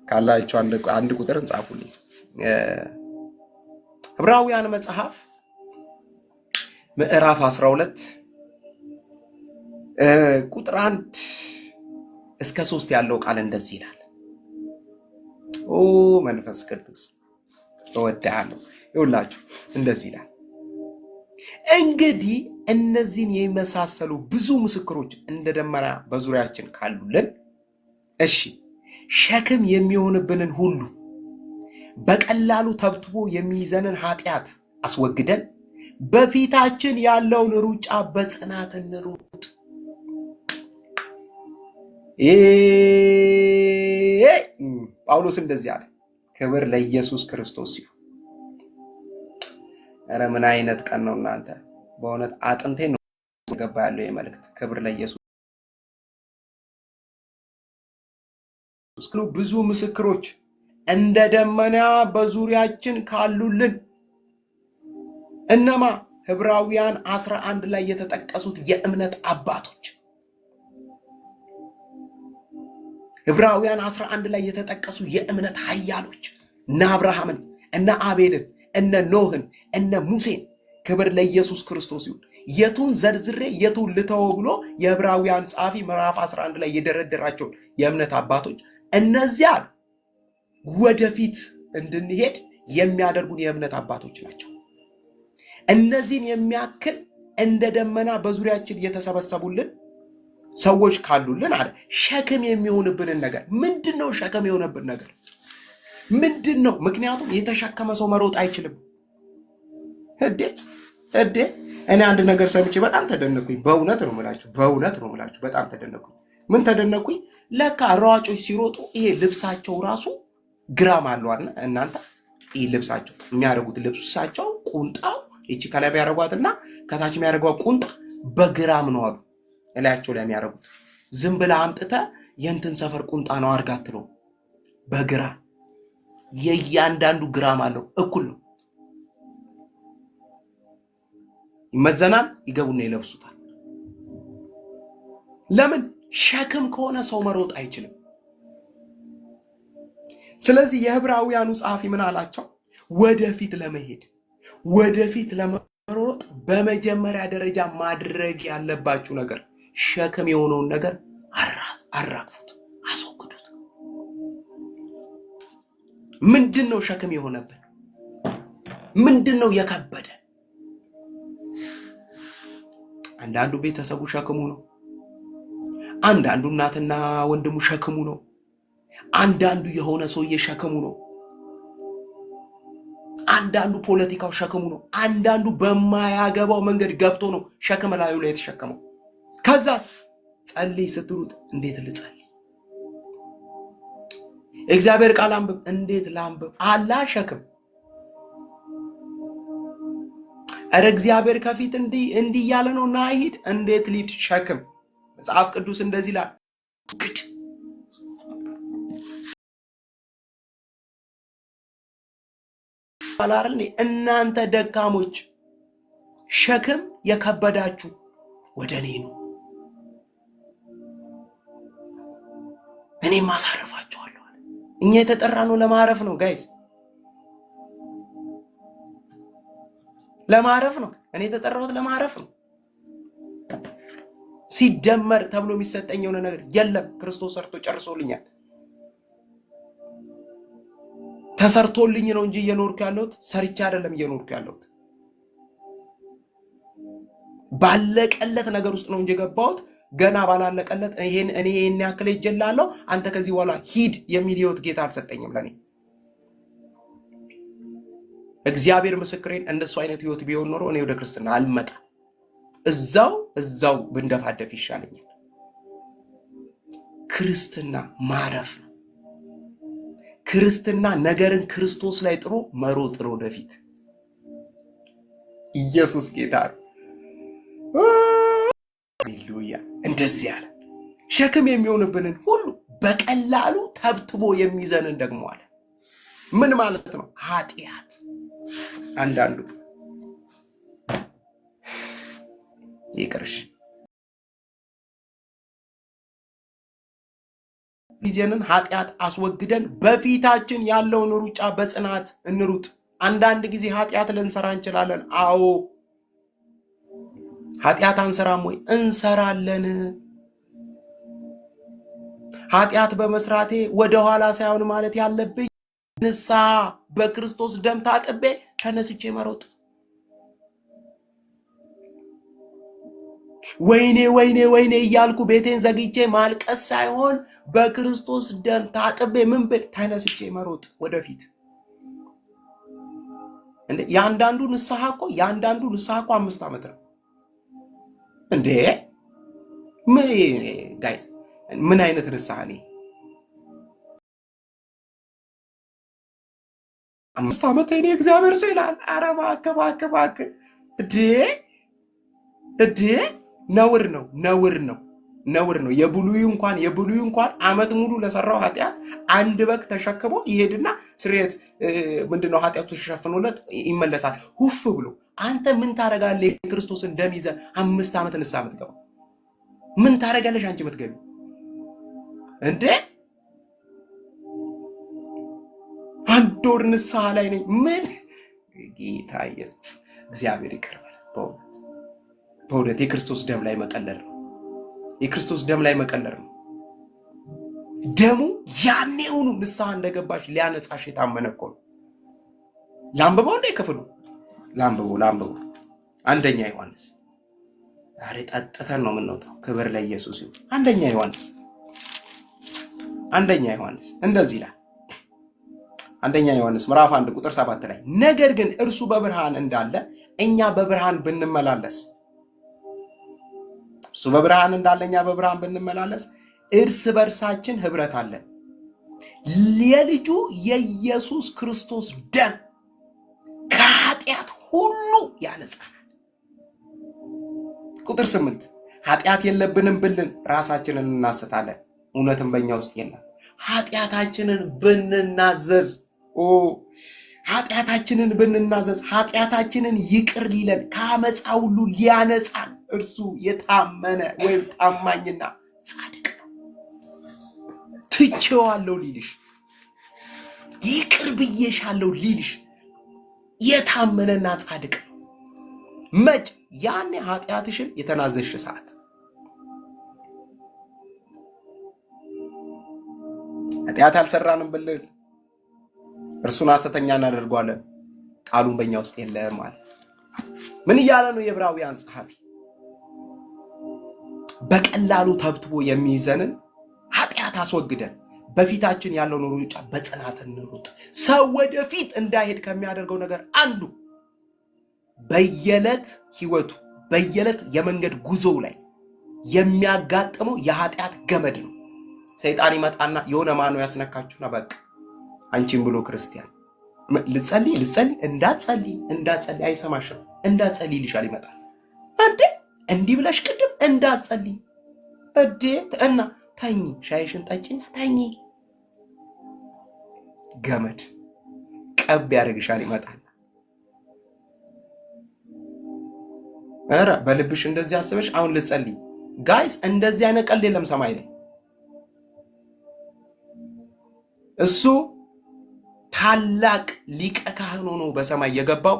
ካላችሁ አንድ ቁጥር እንጻፉልኝ። ዕብራውያን መጽሐፍ ምዕራፍ 12 ቁጥር 1 እስከ 3 ያለው ቃል እንደዚህ ይላል። ኦ መንፈስ ቅዱስ እወድሃለሁ። ይኸውላችሁ እንደዚህ ይላል፣ እንግዲህ እነዚህን የመሳሰሉ ብዙ ምስክሮች እንደ ደመና በዙሪያችን ካሉልን፣ እሺ ሸክም የሚሆንብንን ሁሉ በቀላሉ ተብትቦ የሚይዘንን ኃጢአት አስወግደን በፊታችን ያለውን ሩጫ በጽናት እንሩጥ። ጳውሎስ እንደዚህ አለ። ክብር ለኢየሱስ ክርስቶስ ይሁን። ኧረ ምን አይነት ቀን ነው እናንተ! በእውነት አጥንቴ ነው ገባ ያለው የመልእክት። ክብር ለኢየሱስ። ብዙ ምስክሮች እንደ ደመና በዙሪያችን ካሉልን፣ እነማ? ዕብራውያን 11 ላይ የተጠቀሱት የእምነት አባቶች፣ ዕብራውያን 11 ላይ የተጠቀሱ የእምነት ኃያሎች እነ አብርሃምን፣ እነ አቤልን፣ እነ ኖህን፣ እነ ሙሴን። ክብር ለኢየሱስ ክርስቶስ ይሁን። የቱን ዘርዝሬ የቱን ልተው ብሎ የዕብራውያን ጸሐፊ ምዕራፍ 11 ላይ የደረደራቸው የእምነት አባቶች እነዚያ ወደፊት እንድንሄድ የሚያደርጉን የእምነት አባቶች ናቸው። እነዚህን የሚያክል እንደ ደመና በዙሪያችን የተሰበሰቡልን ሰዎች ካሉልን አለ ሸክም የሚሆንብንን ነገር ምንድነው? ሸክም የሆነብን ነገር ምንድነው? ምክንያቱም የተሸከመ ሰው መሮጥ አይችልም። እዴ እኔ አንድ ነገር ሰምቼ በጣም ተደነኩኝ። በእውነት ነው የምላችሁ በጣም ተደነኩኝ። ምን ተደነኩኝ? ለካ ሯጮች ሲሮጡ ይሄ ልብሳቸው ራሱ ግራም አለው አይደል? እናንተ ይሄ ልብሳቸው የሚያደርጉት ልብሳቸው ቁንጣው እቺ ከላይ ያደርጓትና ከታች የሚያደርጓት ቁንጣ በግራም ነው አሉ እላያቸው ላይ የሚያደርጉት። ዝም ብለህ አምጥተህ የእንትን ሰፈር ቁንጣ ነው አርጋት ነው። በግራም የእያንዳንዱ ግራም አለው እኩል ነው። ይመዘናል፣ ይገቡና ይለብሱታል። ለምን? ሸክም ከሆነ ሰው መሮጥ አይችልም። ስለዚህ የዕብራውያኑ ጸሐፊ ምን አላቸው? ወደፊት ለመሮጥ በመጀመሪያ ደረጃ ማድረግ ያለባችሁ ነገር ሸክም የሆነውን ነገር አራግፉት፣ አስወግዱት። ምንድን ነው ሸክም የሆነብን? ምንድን ነው የከበደ? አንዳንዱ ቤተሰቡ ሸክሙ ነው። አንዳንዱ እናትና ወንድሙ ሸክሙ ነው። አንዳንዱ የሆነ ሰውዬ ሸክሙ ነው። አንዳንዱ ፖለቲካው ሸክሙ ነው። አንዳንዱ በማያገባው መንገድ ገብቶ ነው ሸክም ላዩ ላይ የተሸከመው። ከዛስ ጸልይ ስትሉት እንዴት ልጸልይ? እግዚአብሔር ቃል አንብብ፣ እንዴት ላንብብ? አላ ሸክም። እረ እግዚአብሔር ከፊት እንዲህ እያለ ነው ና ሂድ፣ እንዴት ሊድ? ሸክም። መጽሐፍ ቅዱስ እንደዚህ ይላል። ግድ አላርኔ እናንተ ደካሞች ሸክም የከበዳችሁ ወደ እኔ ነው፣ እኔም አሳርፋችኋለሁ። እኛ የተጠራነው ለማረፍ ነው ጋይስ፣ ለማረፍ ነው። እኔ የተጠራሁት ለማረፍ ነው። ሲደመር ተብሎ የሚሰጠኝ የሆነ ነገር የለም። ክርስቶስ ሰርቶ ጨርሶልኛል። ተሰርቶልኝ ነው እንጂ እየኖርኩ ያለሁት ሰርቼ አይደለም እየኖርኩ ያለሁት። ባለቀለት ነገር ውስጥ ነው እንጂ ገባሁት። ገና ባላለቀለት እኔ ይሄን ያክል ይጀላለሁ አንተ ከዚህ በኋላ ሂድ የሚል ህይወት ጌታ አልሰጠኝም ለኔ። እግዚአብሔር ምስክሬን፣ እንደሱ አይነት ህይወት ቢሆን ኖሮ እኔ ወደ ክርስትና አልመጣም። እዛው ብንደፋደፍ ይሻለኛል። ክርስትና ማረፍ ነው። ክርስትና ነገርን ክርስቶስ ላይ ጥሮ መሮጥ ነው ወደፊት። ኢየሱስ ጌታ ነው። ሃሌሉያ። እንደዚህ ያለ ሸክም የሚሆንብንን ሁሉ በቀላሉ ተብትቦ የሚይዘንን ደግሞ አለ። ምን ማለት ነው? ኃጢአት። አንዳንዱ ይቅርሽ ጊዜንን ኃጢአት አስወግደን በፊታችን ያለውን ሩጫ በጽናት እንሩጥ። አንዳንድ ጊዜ ኃጢአት ልንሰራ እንችላለን። አዎ ኃጢአት አንሰራም ወይ? እንሰራለን። ኃጢአት በመስራቴ ወደኋላ ሳይሆን ማለት ያለብኝ ንስሐ በክርስቶስ ደም ታጥቤ ተነስቼ መሮጥ። ወይኔ እያልኩ ቤቴን ዘግቼ ማልቀስ ሳይሆን በክርስቶስ ደም ታጥቤ ምን ብል ተነስቼ መሮጥ ወደፊት። እንዴ ያንዳንዱ ንስሐ እኮ 5 ዓመት ነው እንዴ! ጋይስ ምን አይነት ንስሐ ነው? 5 ዓመት እኔ እግዚአብሔር ሰው ይላል። ኧረ እባክህ እዴ ነውር ነው። የብሉይ እንኳን ዓመት ሙሉ ለሰራው ኃጢአት አንድ በግ ተሸክሞ ይሄድና ስርየት ምንድነው ኃጢአቱ ተሸፍኖለት ይመለሳል ሁፍ ብሎ። አንተ ምን ታረጋለህ? የክርስቶስን ደም ይዘህ 5 ዓመት ንስሐ የምትገባው ምን ታረጋለሽ? አንቺ የምትገቢው እንዴ? አንድ ወር ንስሐ ላይ ነኝ። ምን ጌታ ኢየሱስ እግዚአብሔር ይቅር በል። በእውነት የክርስቶስ ደም ላይ መቀለር ነው። የክርስቶስ ደም ላይ መቀለር ነው። ደሙ ያኔውኑ ንስሐ እንደገባሽ ሊያነጻሽ የታመነ እኮ ነው። ላንብበው እንደ ክፍሉ ላንብበው። አንደኛ ዮሐንስ ዛሬ ጠጥተን ነው የምንወጣው። ክብር ለኢየሱስ ይሁን። አንደኛ ዮሐንስ እንደዚህ ይላል። አንደኛ ዮሐንስ ምዕራፍ 1 ቁጥር 7 ላይ ነገር ግን እርሱ በብርሃን እንዳለ እኛ በብርሃን ብንመላለስ እርስ በርሳችን ህብረት አለን። የልጁ የኢየሱስ ክርስቶስ ደም ከኃጢአት ሁሉ ያነጻናል። ቁጥር 8 ኃጢአት የለብንም ብልን ራሳችንን እናስታለን፣ እውነትም በእኛ ውስጥ የለም። ኃጢአታችንን ብንናዘዝ ኃጢአታችንን ይቅር ሊለን ከአመፃ ሁሉ ሊያነጻን እርሱ የታመነ ወይም ታማኝና ጻድቅ ነው። ትቼዋለሁ ሊልሽ፣ ይቅር ብዬሻለሁ ሊልሽ የታመነና ጻድቅ ነው። መች? ያኔ ኃጢአትሽን የተናዘዝሽ ሰዓት። ኃጢአት አልሰራንም ብንል እርሱን ሐሰተኛ እናደርገዋለን፣ ቃሉን በእኛ ውስጥ የለም ማለት። ምን እያለ ነው የዕብራውያን ጸሐፊ? በቀላሉ ተብትቦ የሚይዘንን ኃጢአት አስወግደን በፊታችን ያለውን ሩጫ በጽናት እንሩጥ። ሰው ወደፊት እንዳይሄድ ከሚያደርገው ነገር አንዱ በየዕለት ህይወቱ በየዕለት የመንገድ ጉዞው ላይ የሚያጋጥመው የኃጢአት ገመድ ነው። ሰይጣን ይመጣና የሆነ ማነው ያስነካችሁና በቃ አንቺን ብሎ ክርስቲያን ልጸልይ እንዳትጸልይ አይሰማሽም፣ እንዳትጸልይ ይልሻል። ይመጣል እንዴ እንዲህ ብለሽ ቅድም እንዳትጸልይ እና ተኝ፣ ሻይሽን ጠጪና ተኝ። ገመድ ቀብ ያደርግሻል። ይመጣል። ኧረ በልብሽ እንደዚህ አስበሽ አሁን ልጸልይ። ጋይስ እንደዚህ አይነት ቀልድ የለም ሰማይ ላይ። እሱ ታላቅ ሊቀ ካህን ሆኖ በሰማይ የገባው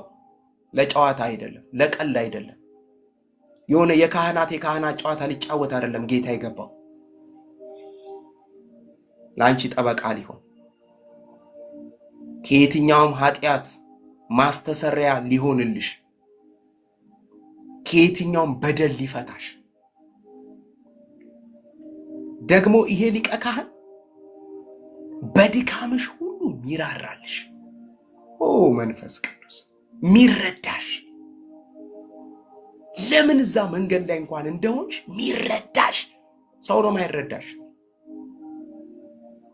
ለጨዋታ አይደለም፣ ለቀልድ አይደለም። የሆነ የካህናት ጨዋታ ሊጫወት አይደለም ጌታ የገባው። ለአንቺ ጠበቃ ሊሆን ከየትኛውም ኃጢአት ማስተሰሪያ ሊሆንልሽ፣ ከየትኛውም በደል ሊፈታሽ። ደግሞ ይሄ ሊቀ ካህን በድካምሽ ሁሉ ሚራራልሽ። መንፈስ ቅዱስ ሚረዳሽ። ለምን እዛ መንገድ ላይ እንኳን እንደሆንሽ ሚረዳሽ ሰው ነው። ማይረዳሽ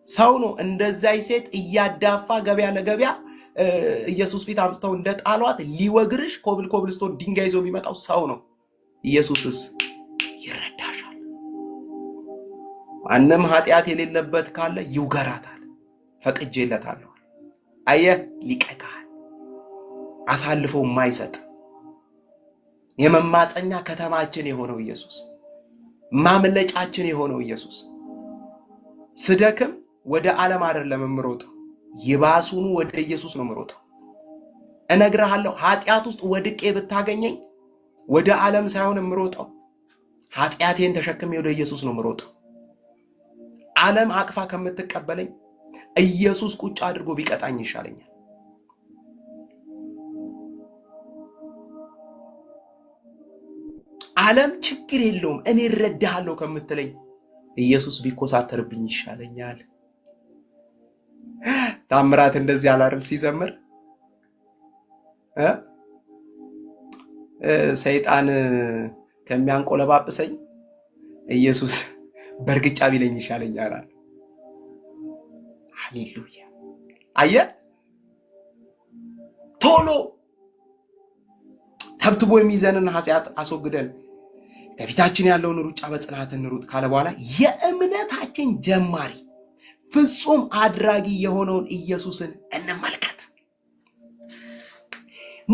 ሰው ነው። እንደዛይ ሴት እያዳፋ ገበያ ለገበያ ኢየሱስ ፊት አምጥተው እንደ ጣሏት ሊወግርሽ ኮብልስቶን ድንጋይ ይዞ የሚመጣው ሰው ነው። ኢየሱስስ ይረዳሻል። ማንም ኃጢአት የሌለበት ካለ ይውገራታል፣ ፈቅጄለታለሁ። አየህ፣ ሊቀ ካህን አሳልፎ የማይሰጥ የመማፀኛ ከተማችን የሆነው ኢየሱስ፣ ማምለጫችን የሆነው ኢየሱስ። ስደክም ወደ ዓለም አይደለም የምሮጠው፣ ይባሱኑ ወደ ኢየሱስ ነው የምሮጠው። እነግርሃለሁ፣ ኃጢአት ውስጥ ወድቄ ብታገኘኝ ወደ ዓለም ሳይሆን የምሮጠው ኃጢአቴን ተሸክሜ ወደ ኢየሱስ ነው የምሮጠው። ዓለም አቅፋ ከምትቀበለኝ ኢየሱስ ቁጭ አድርጎ ቢቀጣኝ ይሻለኛል። ዓለም ችግር የለውም እኔ እረዳሃለሁ ከምትለኝ ኢየሱስ ቢኮሳተርብኝ ይሻለኛል። ታምራት እንደዚህ አላረል ሲዘምር ሰይጣን ከሚያንቆለባብሰኝ ኢየሱስ በርግጫ ቢለኝ ይሻለኛል። ሃሌሉያ። አየ ቶሎ ተብትቦ የሚይዘንን ኃጢአት አስወግደን ከፊታችን ያለውን ሩጫ በጽናት እንሩጥ ካለ በኋላ የእምነታችን ጀማሪ ፍጹም አድራጊ የሆነውን ኢየሱስን እንመልከት።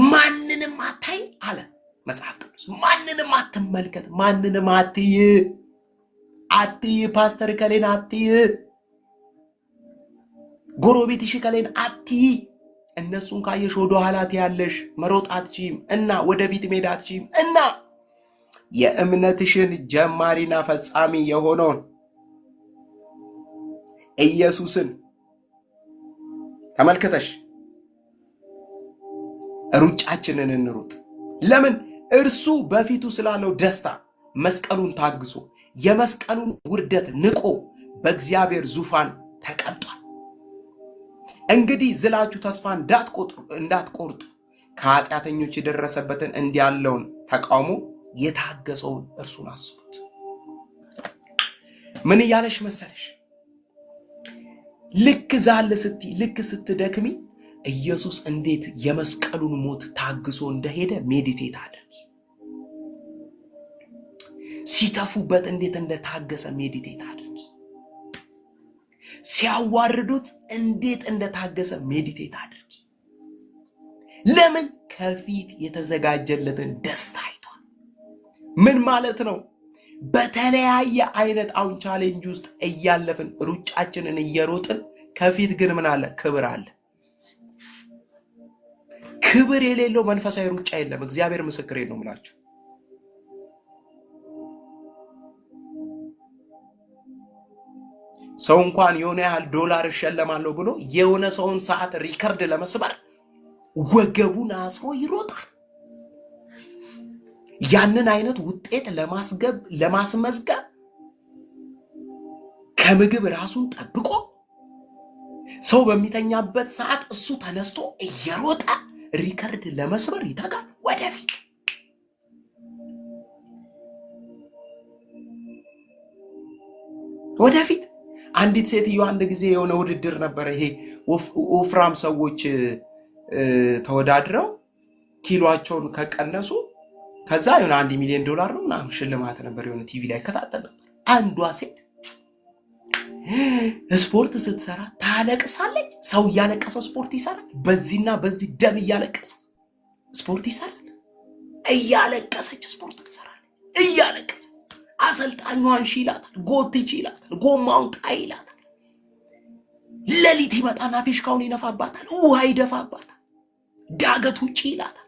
ማንንም አታይ አለ መጽሐፍ ቅዱስ። ማንንም አትመልከት፣ ማንንም አትይ። ፓስተር ከሌን አትይ፣ ጎረቤትሽ ከሌን አትይ። እነሱን ካየሽ ወደ ኋላ ትያለሽ፣ መሮጥ አትችይም እና ወደፊት መሄድ አትችይም እና የእምነትሽን ጀማሪና ፈጻሚ የሆነውን ኢየሱስን ተመልክተሽ ሩጫችንን እንሩጥ። ለምን? እርሱ በፊቱ ስላለው ደስታ መስቀሉን ታግሶ የመስቀሉን ውርደት ንቆ በእግዚአብሔር ዙፋን ተቀምጧል። እንግዲህ ዝላችሁ ተስፋ እንዳትቆርጡ ከኃጢአተኞች የደረሰበትን እንዲያለውን ተቃውሞ የታገሰውን እርሱን አስቡት። ምን እያለሽ መሰለሽ? ልክ ዛል ስትይ፣ ልክ ስትደክሚ ኢየሱስ እንዴት የመስቀሉን ሞት ታግሶ እንደሄደ ሜዲቴት አድርጊ። ሲተፉበት እንዴት እንደታገሰ ሜዲቴት አድርጊ። ሲያዋርዱት እንዴት እንደታገሰ ሜዲቴት አድርጊ። ለምን? ከፊት የተዘጋጀለትን ደስታ አይቷል። ምን ማለት ነው? በተለያየ አይነት አሁን ቻሌንጅ ውስጥ እያለፍን ሩጫችንን እየሮጥን ከፊት ግን ምን አለ? ክብር አለ። ክብር የሌለው መንፈሳዊ ሩጫ የለም። እግዚአብሔር ምስክሬ ነው የምላችሁ። ሰው እንኳን የሆነ ያህል ዶላር እሸለማለሁ ብሎ የሆነ ሰውን ሰዓት ሪከርድ ለመስበር ወገቡን አስሮ ይሮጣል። ያንን አይነት ውጤት ለማስመዝገብ ከምግብ ራሱን ጠብቆ ሰው በሚተኛበት ሰዓት እሱ ተነስቶ እየሮጠ ሪከርድ ለመስበር ይተጋል። ወደፊት አንዲት ሴትዮ አንድ ጊዜ የሆነ ውድድር ነበረ። ይሄ ወፍራም ሰዎች ተወዳድረው ኪሎአቸውን ከቀነሱ ከዛ የሆነ $1 ሚሊዮን ነው ምናምን ሽልማት ነበር። የሆነ ቲቪ ላይ ከታተል ነበር። አንዷ ሴት ስፖርት ስትሰራ ታለቅሳለች። ሰው እያለቀሰ ስፖርት ይሰራል። በዚህና በዚህ ደም እያለቀሰ ስፖርት ይሰራል። እያለቀሰች ስፖርት ትሰራለች። እያለቀሰ አሰልጣኟን ይላታል፣ ጎትች ይላታል፣ ጎማውን ጣይ ይላታል። ሌሊት ይመጣና ፊሽካውን ይነፋባታል፣ ውሃ ይደፋባታል፣ ዳገት ውጪ ይላታል።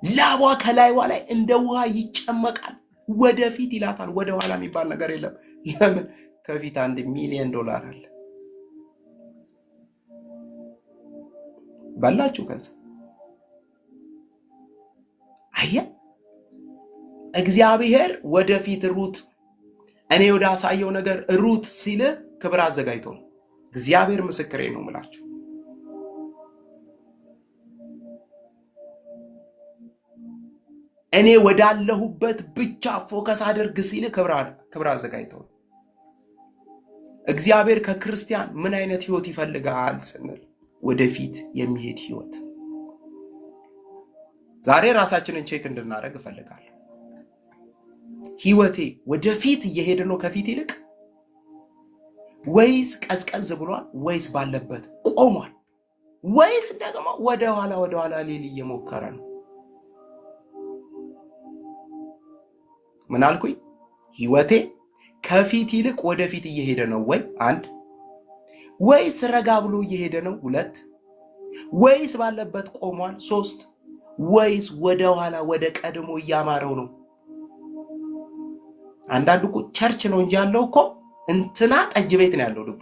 ላቧ ከላይዋ ላይ እንደ ውሃ ይጨመቃል። ወደፊት ይላታል። ወደ ኋላ የሚባል ነገር የለም። ለምን? ከፊት $1 ሚሊዮን አለ። በላችሁ። ከዛ አየ እግዚአብሔር ወደፊት ሩጥ፣ እኔ ወደ አሳየው ነገር ሩጥ ሲል ክብር አዘጋጅቶ ነው። እግዚአብሔር ምስክሬ ነው የምላችሁ። እኔ ወዳለሁበት ብቻ ፎከስ አድርግ ሲል ክብር አዘጋጅቶ ነው። እግዚአብሔር ከክርስቲያን ምን አይነት ህይወት ይፈልጋል ስንል ወደፊት የሚሄድ ህይወት። ዛሬ ራሳችንን ቼክ እንድናደርግ እፈልጋለሁ። ህይወቴ ወደፊት እየሄደ ነው ከፊት ይልቅ ወይስ ቀዝቀዝ ብሏል? ወይስ ባለበት ቆሟል? ወይስ ደግሞ ወደ ኋላ ሊል እየሞከረ ነው? ምን አልኩኝ? ህይወቴ ከፊት ይልቅ ወደፊት እየሄደ ነው ወይ? አንድ ወይስ ረጋ ብሎ እየሄደ ነው? ሁለት ወይስ ባለበት ቆሟል? ሶስት ወይስ ወደ ኋላ ወደ ቀድሞ እያማረው ነው? አንዳንዱ እኮ ቸርች ነው እንጂ ያለው እኮ እንትና ጠጅ ቤት ነው ያለው ልቡ።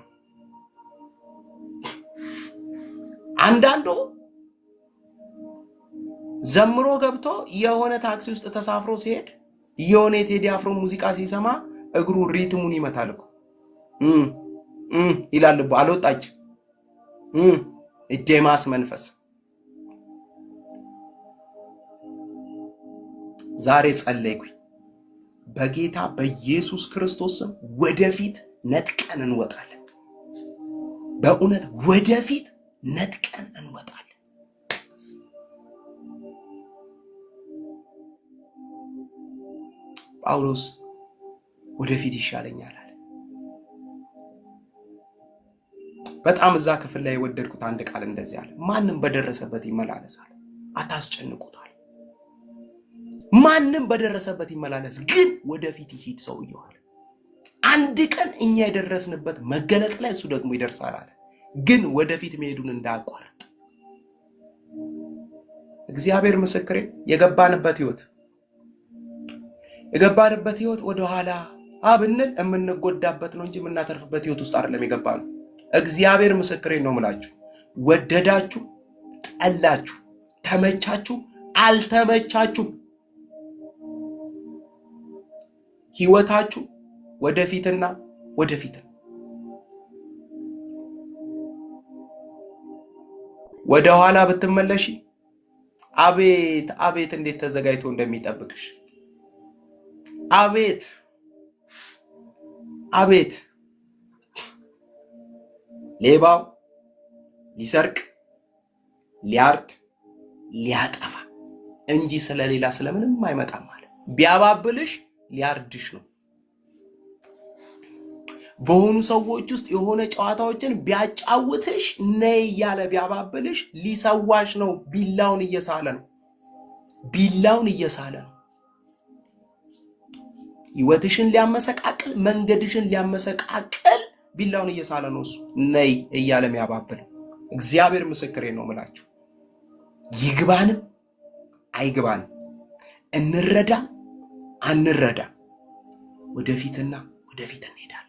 አንዳንዱ ዘምሮ ገብቶ የሆነ ታክሲ ውስጥ ተሳፍሮ ሲሄድ የሆነ የቴዲ አፍሮ ሙዚቃ ሲሰማ እግሩ ሪትሙን ይመታል እኮ ይላል ልቡ። አልወጣች እዴማስ መንፈስ ዛሬ ጸለይኩኝ። በጌታ በኢየሱስ ክርስቶስ ስም ወደፊት ነጥቀን እንወጣለን። በእውነት ወደፊት ነጥቀን እንወጣለን። ጳውሎስ ወደፊት ይሻለኛል አለ። በጣም እዛ ክፍል ላይ የወደድኩት አንድ ቃል እንደዚህ አለ። ማንም በደረሰበት ይመላለሳል፣ አታስጨንቁታል። ማንም በደረሰበት ይመላለስ፣ ግን ወደፊት ይሂድ ሰውየው አለ። አንድ ቀን እኛ የደረስንበት መገለጥ ላይ እሱ ደግሞ ይደርሳል አለ። ግን ወደፊት መሄዱን እንዳያቋርጥ። እግዚአብሔር ምስክሬ፣ የገባንበት ህይወት የገባንበት ህይወት ወደ ኋላ ብንል የምንጎዳበት ነው እንጂ የምናተርፍበት ህይወት ውስጥ አይደለም የገባነው። እግዚአብሔር ምስክሬን ነው የምላችሁ። ወደዳችሁ፣ ጠላችሁ፣ ተመቻችሁ፣ አልተመቻችሁ፣ ህይወታችሁ ወደፊትና ወደፊት። ወደ ኋላ ብትመለሺ አቤት አቤት እንዴት ተዘጋጅቶ እንደሚጠብቅሽ! አቤት አቤት! ሌባው ሊሰርቅ፣ ሊያርድ፣ ሊያጠፋ እንጂ ስለሌላ ስለምንም አይመጣም ማለት። ቢያባብልሽ ሊያርድሽ ነው። በሆኑ ሰዎች ውስጥ የሆነ ጨዋታዎችን ቢያጫውትሽ ነይ እያለ ቢያባብልሽ ሊሰዋሽ ነው። ቢላውን እየሳለ ነው። ቢላውን እየሳለ ነው። ህይወትሽን ሊያመሰቃቅል፣ መንገድሽን ሊያመሰቃቅል ቢላውን እየሳለ ነው። እሱ ነይ እያለ የሚያባብል እግዚአብሔር ምስክሬ ነው የምላችሁ። ይግባንም አይግባንም፣ እንረዳ አንረዳ፣ ወደፊትና ወደፊት እንሄዳለን።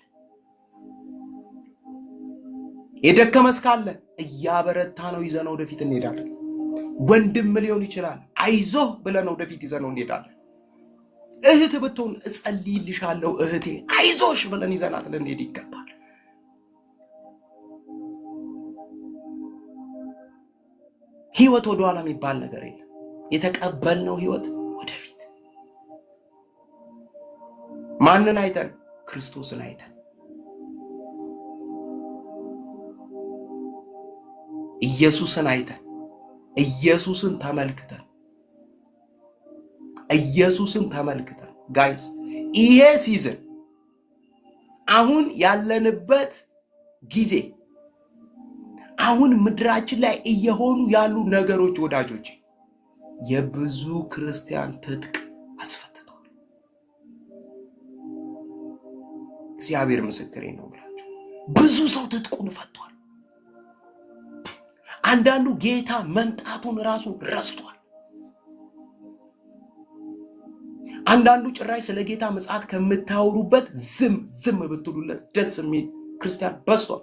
የደከመ እስካለ እያበረታ ነው ይዘነው ወደፊት እንሄዳለን። ወንድም ሊሆን ይችላል፣ አይዞህ ብለነው ወደፊት ይዘነው እንሄዳለን። እህት ብትሆን እጸልይልሻለሁ እህቴ አይዞሽ ብለን ይዘናት ልንሄድ ይገባል። ህይወት ወደ ኋላ የሚባል ነገር የለም። የተቀበልነው ህይወት ወደፊት። ማንን አይተን? ክርስቶስን አይተን፣ ኢየሱስን አይተን፣ ኢየሱስን ተመልክተን፣ ኢየሱስን ተመልክተን። ጋይስ ይሄ ሲዝን አሁን ያለንበት ጊዜ አሁን ምድራችን ላይ እየሆኑ ያሉ ነገሮች ወዳጆች የብዙ ክርስቲያን ትጥቅ አስፈትቷል። እግዚአብሔር ምስክሬ ነው ብላችሁ ብዙ ሰው ትጥቁን ፈቷል። አንዳንዱ ጌታ መምጣቱን ራሱ ረስቷል። አንዳንዱ ጭራሽ ስለ ጌታ ምጽአት ከምታወሩበት ዝም ብትሉለት ደስ የሚል ክርስቲያን በዝቷል።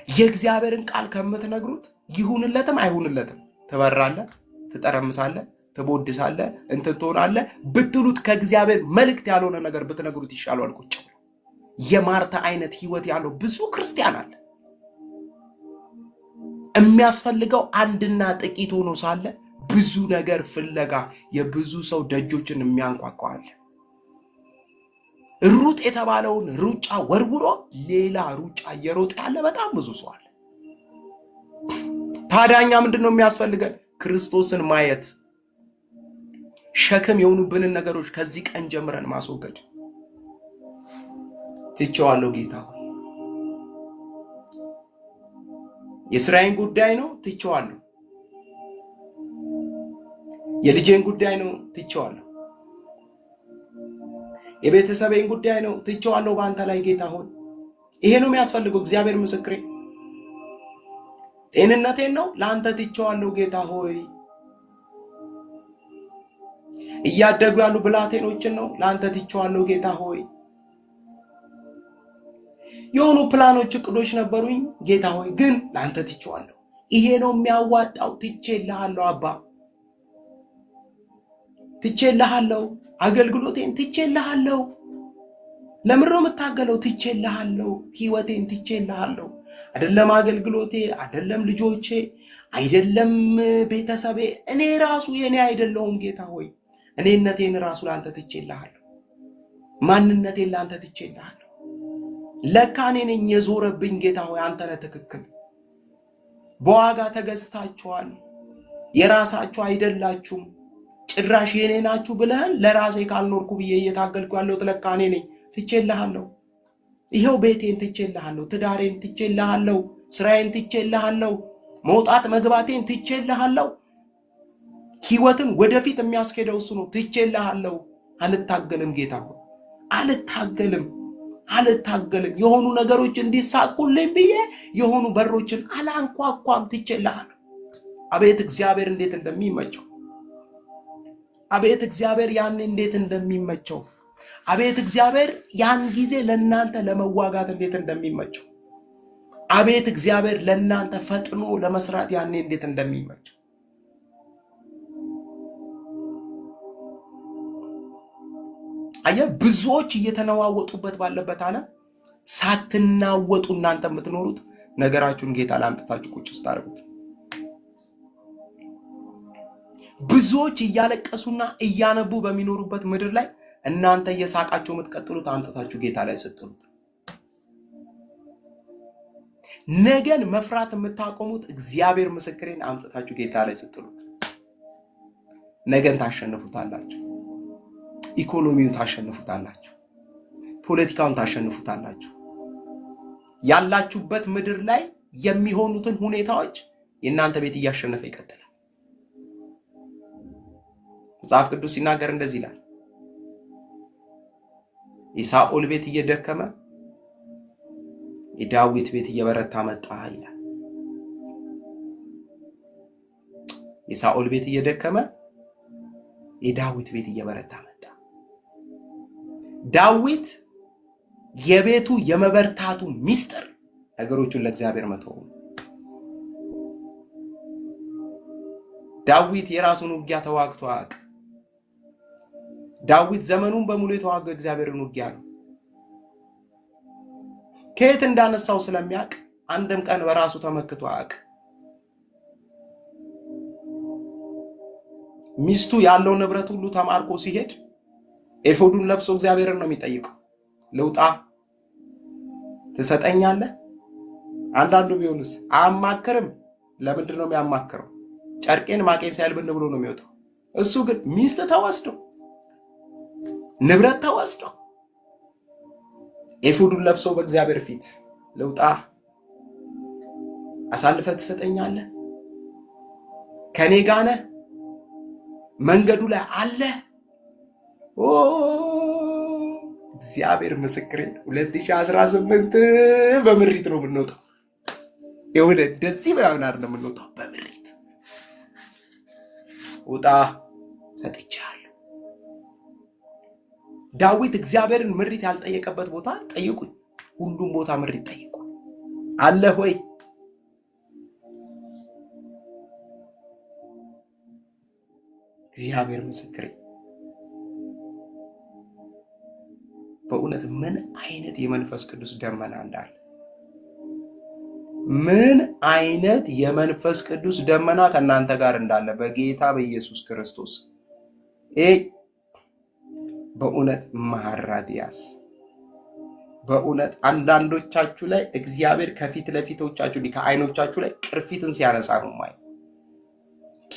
የእግዚአብሔርን ቃል ከምትነግሩት ይሁንለትም አይሁንለትም ትበራለህ፣ ትጠረምሳለህ፣ ትቦድሳለህ፣ እንትን ትሆናለህ ብትሉት ከእግዚአብሔር መልእክት ያልሆነ ነገር ብትነግሩት ይሻላል። ቁጭ ብሎ የማርታ አይነት ህይወት ያለው ብዙ ክርስቲያን አለ። የሚያስፈልገው አንድና ጥቂት ሆኖ ሳለ ብዙ ነገር ፍለጋ የብዙ ሰው ደጆችን የሚያንኳኳ አለ። ሩጥ የተባለውን ሩጫ ወርውሮ ሌላ ሩጫ እየሮጠ ያለ በጣም ብዙ ሰው አለ። ታዲያኛ ምንድነው የሚያስፈልገን? ክርስቶስን ማየት፣ ሸክም የሆኑብንን ነገሮች ከዚህ ቀን ጀምረን ማስወገድ። ትቼዋለሁ ጌታ ሆይ፣ የስራዬን ጉዳይ ነው ትቼዋለሁ፣ የልጄን ጉዳይ ነው ትቼዋለሁ፣ የቤተሰቤን ጉዳይ ነው ትቼዋለሁ በአንተ ላይ ጌታ ሆይ። ይሄ ነው የሚያስፈልገው። እግዚአብሔር ምስክሬ። ጤንነቴን ነው ለአንተ ትቼዋለሁ ጌታ ሆይ። እያደጉ ያሉ ብላቴኖችን ነው ለአንተ ትቼዋለሁ ጌታ ሆይ። የሆኑ ፕላኖች እቅዶች ነበሩኝ ጌታ ሆይ፣ ግን ለአንተ ትቼዋለሁ። ይሄ ነው የሚያዋጣው። ትቼልሃለሁ አባ፣ ትቼልሃለሁ። አገልግሎቴን ትቼልሃለሁ። ለምን ነው የምታገለው? ትቼልሃለሁ። ህይወቴን ትቼልሃለሁ። አይደለም አገልግሎቴ፣ አይደለም ልጆቼ፣ አይደለም ቤተሰቤ፣ እኔ ራሱ የኔ አይደለሁም ጌታ ሆይ። እኔነቴን ራሱ ለአንተ ትቼልሃለሁ። ማንነቴን ለአንተ ትቼልሃለሁ። ለካ እኔ ነኝ የዞረብኝ ጌታ ሆይ። አንተ ነህ ትክክል። በዋጋ ተገዝታችኋል። የራሳችሁ አይደላችሁም። ጭራሽ የኔ ናችሁ ብለህን ለራሴ ካልኖርኩ ብዬ እየታገልኩ ያለሁት ለካ እኔ ነኝ። ትቼልሃለሁ። ይሄው ቤቴን ትቼልሃለሁ፣ ትዳሬን ትቼልሃለሁ፣ ስራዬን ትቼልሃለሁ፣ መውጣት መግባቴን ትቼልሃለሁ። ህይወትን ወደፊት የሚያስኬደው እሱ ነው። ትቼልሃለሁ። አልታገልም ጌታ ሆይ፣ አልታገልም። የሆኑ ነገሮች እንዲሳቁልኝ ብዬ የሆኑ በሮችን አላንኳኳም። ትቼልሃለሁ። አቤት እግዚአብሔር እንዴት እንደሚመቸው! አቤት እግዚአብሔር ያን እንዴት እንደሚመቸው፣ አቤት እግዚአብሔር ያን ጊዜ ለእናንተ ለመዋጋት እንዴት እንደሚመቸው፣ አቤት እግዚአብሔር ለእናንተ ፈጥኖ ለመስራት ያኔ እንዴት እንደሚመቸው። አየ ብዙዎች እየተነዋወጡበት ባለበት ዓለም ሳትናወጡ እናንተ የምትኖሩት ነገራችሁን ጌታ ላይ አምጥታችሁ ቁጭ ስታደርጉት፣ ብዙዎች እያለቀሱና እያነቡ በሚኖሩበት ምድር ላይ እናንተ እየሳቃችሁ የምትቀጥሉት አምጥታችሁ ጌታ ላይ ስትሉት፣ ነገን መፍራት የምታቆሙት እግዚአብሔር ምስክሬን አምጥታችሁ ጌታ ላይ ስትሉት፣ ነገን ታሸንፉታላችሁ። ኢኮኖሚውን ታሸንፉታላችሁ። ፖለቲካውን ታሸንፉታላችሁ። ያላችሁበት ምድር ላይ የሚሆኑትን ሁኔታዎች የእናንተ ቤት እያሸነፈ ይቀጥላል። መጽሐፍ ቅዱስ ሲናገር እንደዚህ ይላል፣ የሳኦል ቤት እየደከመ የዳዊት ቤት እየበረታ መጣ ይላል። የሳኦል ቤት እየደከመ የዳዊት ቤት እየበረታ መጣ። ዳዊት የቤቱ የመበርታቱ ሚስጥር ነገሮቹን ለእግዚአብሔር መተው። ዳዊት የራሱን ውጊያ ተዋግቶ አያውቅ። ዳዊት ዘመኑን በሙሉ የተዋገው እግዚአብሔርን ውጊያ ነው። ከየት እንዳነሳው ስለሚያውቅ አንድም ቀን በራሱ ተመክቶ አያውቅ። ሚስቱ ያለው ንብረት ሁሉ ተማርኮ ሲሄድ ኤፎዱን ለብሶ እግዚአብሔርን ነው የሚጠይቀው። ልውጣ ትሰጠኛለህ? አንዳንዱ ቢሆንስ አያማክርም። ለምንድን ነው የሚያማክረው? ጨርቄን ማቄን ሳይልብን ብሎ ነው የሚወጣው። እሱ ግን ሚስት ተወስዶ ንብረት ተወስዶ ኤፎዱን ለብሶ በእግዚአብሔር ፊት ልውጣ፣ አሳልፈ ትሰጠኛለህ? ከኔ ጋር ነህ? መንገዱ ላይ አለ? እግዚአብሔር ምስክሬ 2018 በምሪት ነው የምንወጣው። የሆነ እንደዚህ ምናምን አይደለም የምንወጣው፣ በምሪት ውጣ ሰጥቻለሁ። ዳዊት እግዚአብሔርን ምሪት ያልጠየቀበት ቦታ ጠይቁኝ። ሁሉም ቦታ ምሪት ጠይቁ። አለ ሆይ እግዚአብሔር ምስክሬ በእውነት ምን አይነት የመንፈስ ቅዱስ ደመና እንዳለ፣ ምን አይነት የመንፈስ ቅዱስ ደመና ከእናንተ ጋር እንዳለ በጌታ በኢየሱስ ክርስቶስ በእውነት ማራዲያስ በእውነት አንዳንዶቻችሁ ላይ እግዚአብሔር ከፊት ለፊቶቻችሁ ከአይኖቻችሁ ላይ ቅርፊትን ሲያነሳ ነው ማይ።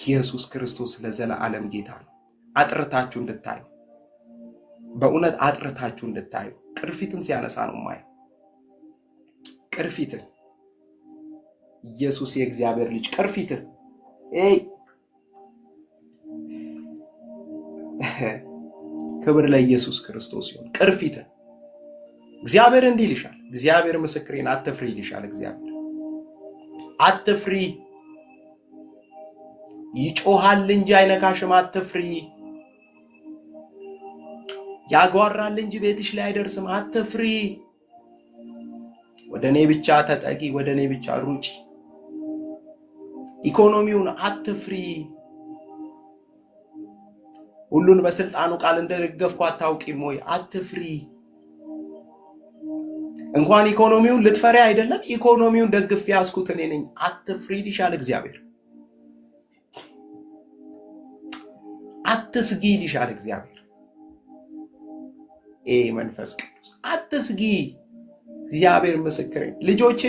ኢየሱስ ክርስቶስ ለዘላለም ጌታ ነው። አጥርታችሁ እንድታዩ በእውነት አጥርታችሁ እንድታዩ ቅርፊትን ሲያነሳ ነው ማይ። ቅርፊትን ኢየሱስ የእግዚአብሔር ልጅ ቅርፊትን ክብር ለኢየሱስ ክርስቶስ ይሁን። ቅርፊትን እግዚአብሔር እንዲህ ይልሻል። እግዚአብሔር ምስክሬን አትፍሪ ይልሻል። እግዚአብሔር አትፍሪ፣ ይጮሃል እንጂ አይነካሽም። አትፍሪ፣ ያጓራል እንጂ ቤትሽ ላይ አይደርስም። አትፍሪ፣ ወደ እኔ ብቻ ተጠጊ፣ ወደ እኔ ብቻ ሩጪ። ኢኮኖሚውን አትፍሪ፣ ሁሉን በስልጣኑ ቃል እንደደገፍኩ አታውቂም ወይ? አትፍሪ። እንኳን ኢኮኖሚውን ልትፈሪ አይደለም፣ ኢኮኖሚውን ደግፍ ያስኩት እኔ ነኝ። አትፍሪ ይልሻል እግዚአብሔር። አትስጊ ይልሻል እግዚአብሔር። መንፈስ ቅዱስ አትስጊ። እግዚአብሔር ምስክሬ ልጆቼ